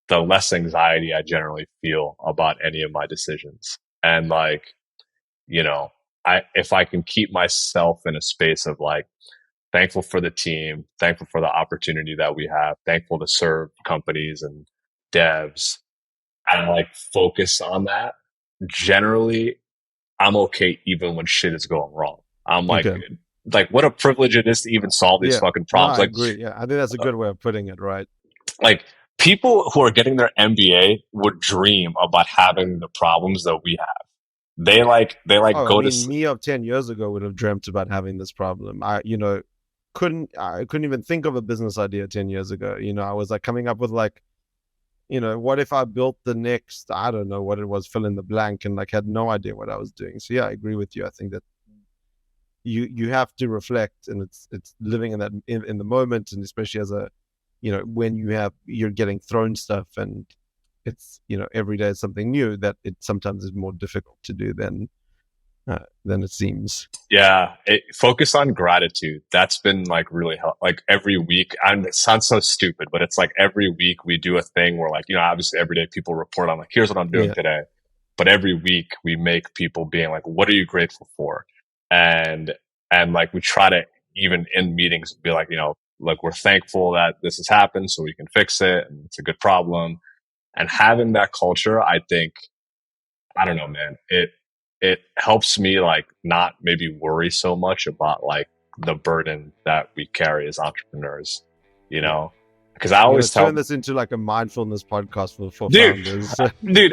The less anxiety I generally feel about any of my decisions. And like, you know, if I can keep myself in a space of like, thankful for the team, thankful for the opportunity that we have, thankful to serve companies and devs, and like focus on that, generally I'm okay even when shit is going wrong. I'm Okay. like what a privilege it is to even solve these Yeah. fucking No, problems. I agree. Yeah. I think that's a good way of putting it, right? Like people who are getting their MBA would dream about having the problems that we have. They like Oh, I go to mean, me of 10 years ago would have dreamt about having this problem. I couldn't even think of a business idea 10 years ago. I was like coming up with like, what if I built the next, I don't know what it was, fill in the blank, and like had no idea what I was doing. So yeah, I agree with you. I think that you have to reflect, and it's living in that in the moment, and especially as a, when you're getting thrown stuff, and it's, every day is something new, that it sometimes is more difficult to do than it seems. Yeah, focus on gratitude. That's been like really help. Like every week, and it sounds so stupid, but it's like every week we do a thing where like, obviously every day people report on like, here's what I'm doing Yeah. today. But every week we make people being like, what are you grateful for? And, and like we try to even in meetings be like, like we're thankful that this has happened so we can fix it. And it's a good problem. And having that culture, I think, I don't know, man. It helps me like not maybe worry so much about like the burden that we carry as entrepreneurs, because I I'm gonna always turn tell, this into like a mindfulness podcast for dude, founders.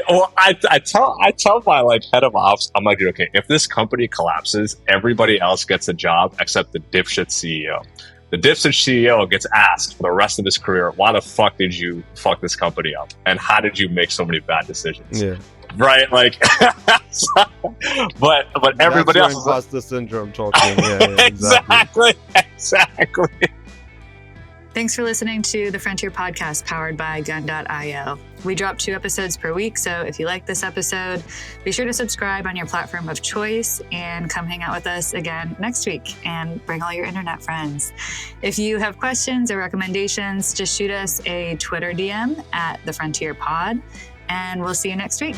well, I tell my like head of ops, I'm like, dude, okay, if this company collapses, everybody else gets a job except the dipshit CEO. The dipshit CEO gets asked for the rest of his career, why the fuck did you fuck this company up? And how did you make so many bad decisions? Yeah. Right? Like, but everybody That's else is imposter syndrome talking. Yeah, exactly. Thanks for listening to the Frontier Podcast powered by Gun.io. We drop 2 episodes per week, so if you like this episode, be sure to subscribe on your platform of choice and come hang out with us again next week and bring all your internet friends. If you have questions or recommendations, just shoot us a Twitter DM at The Frontier Pod, and we'll see you next week.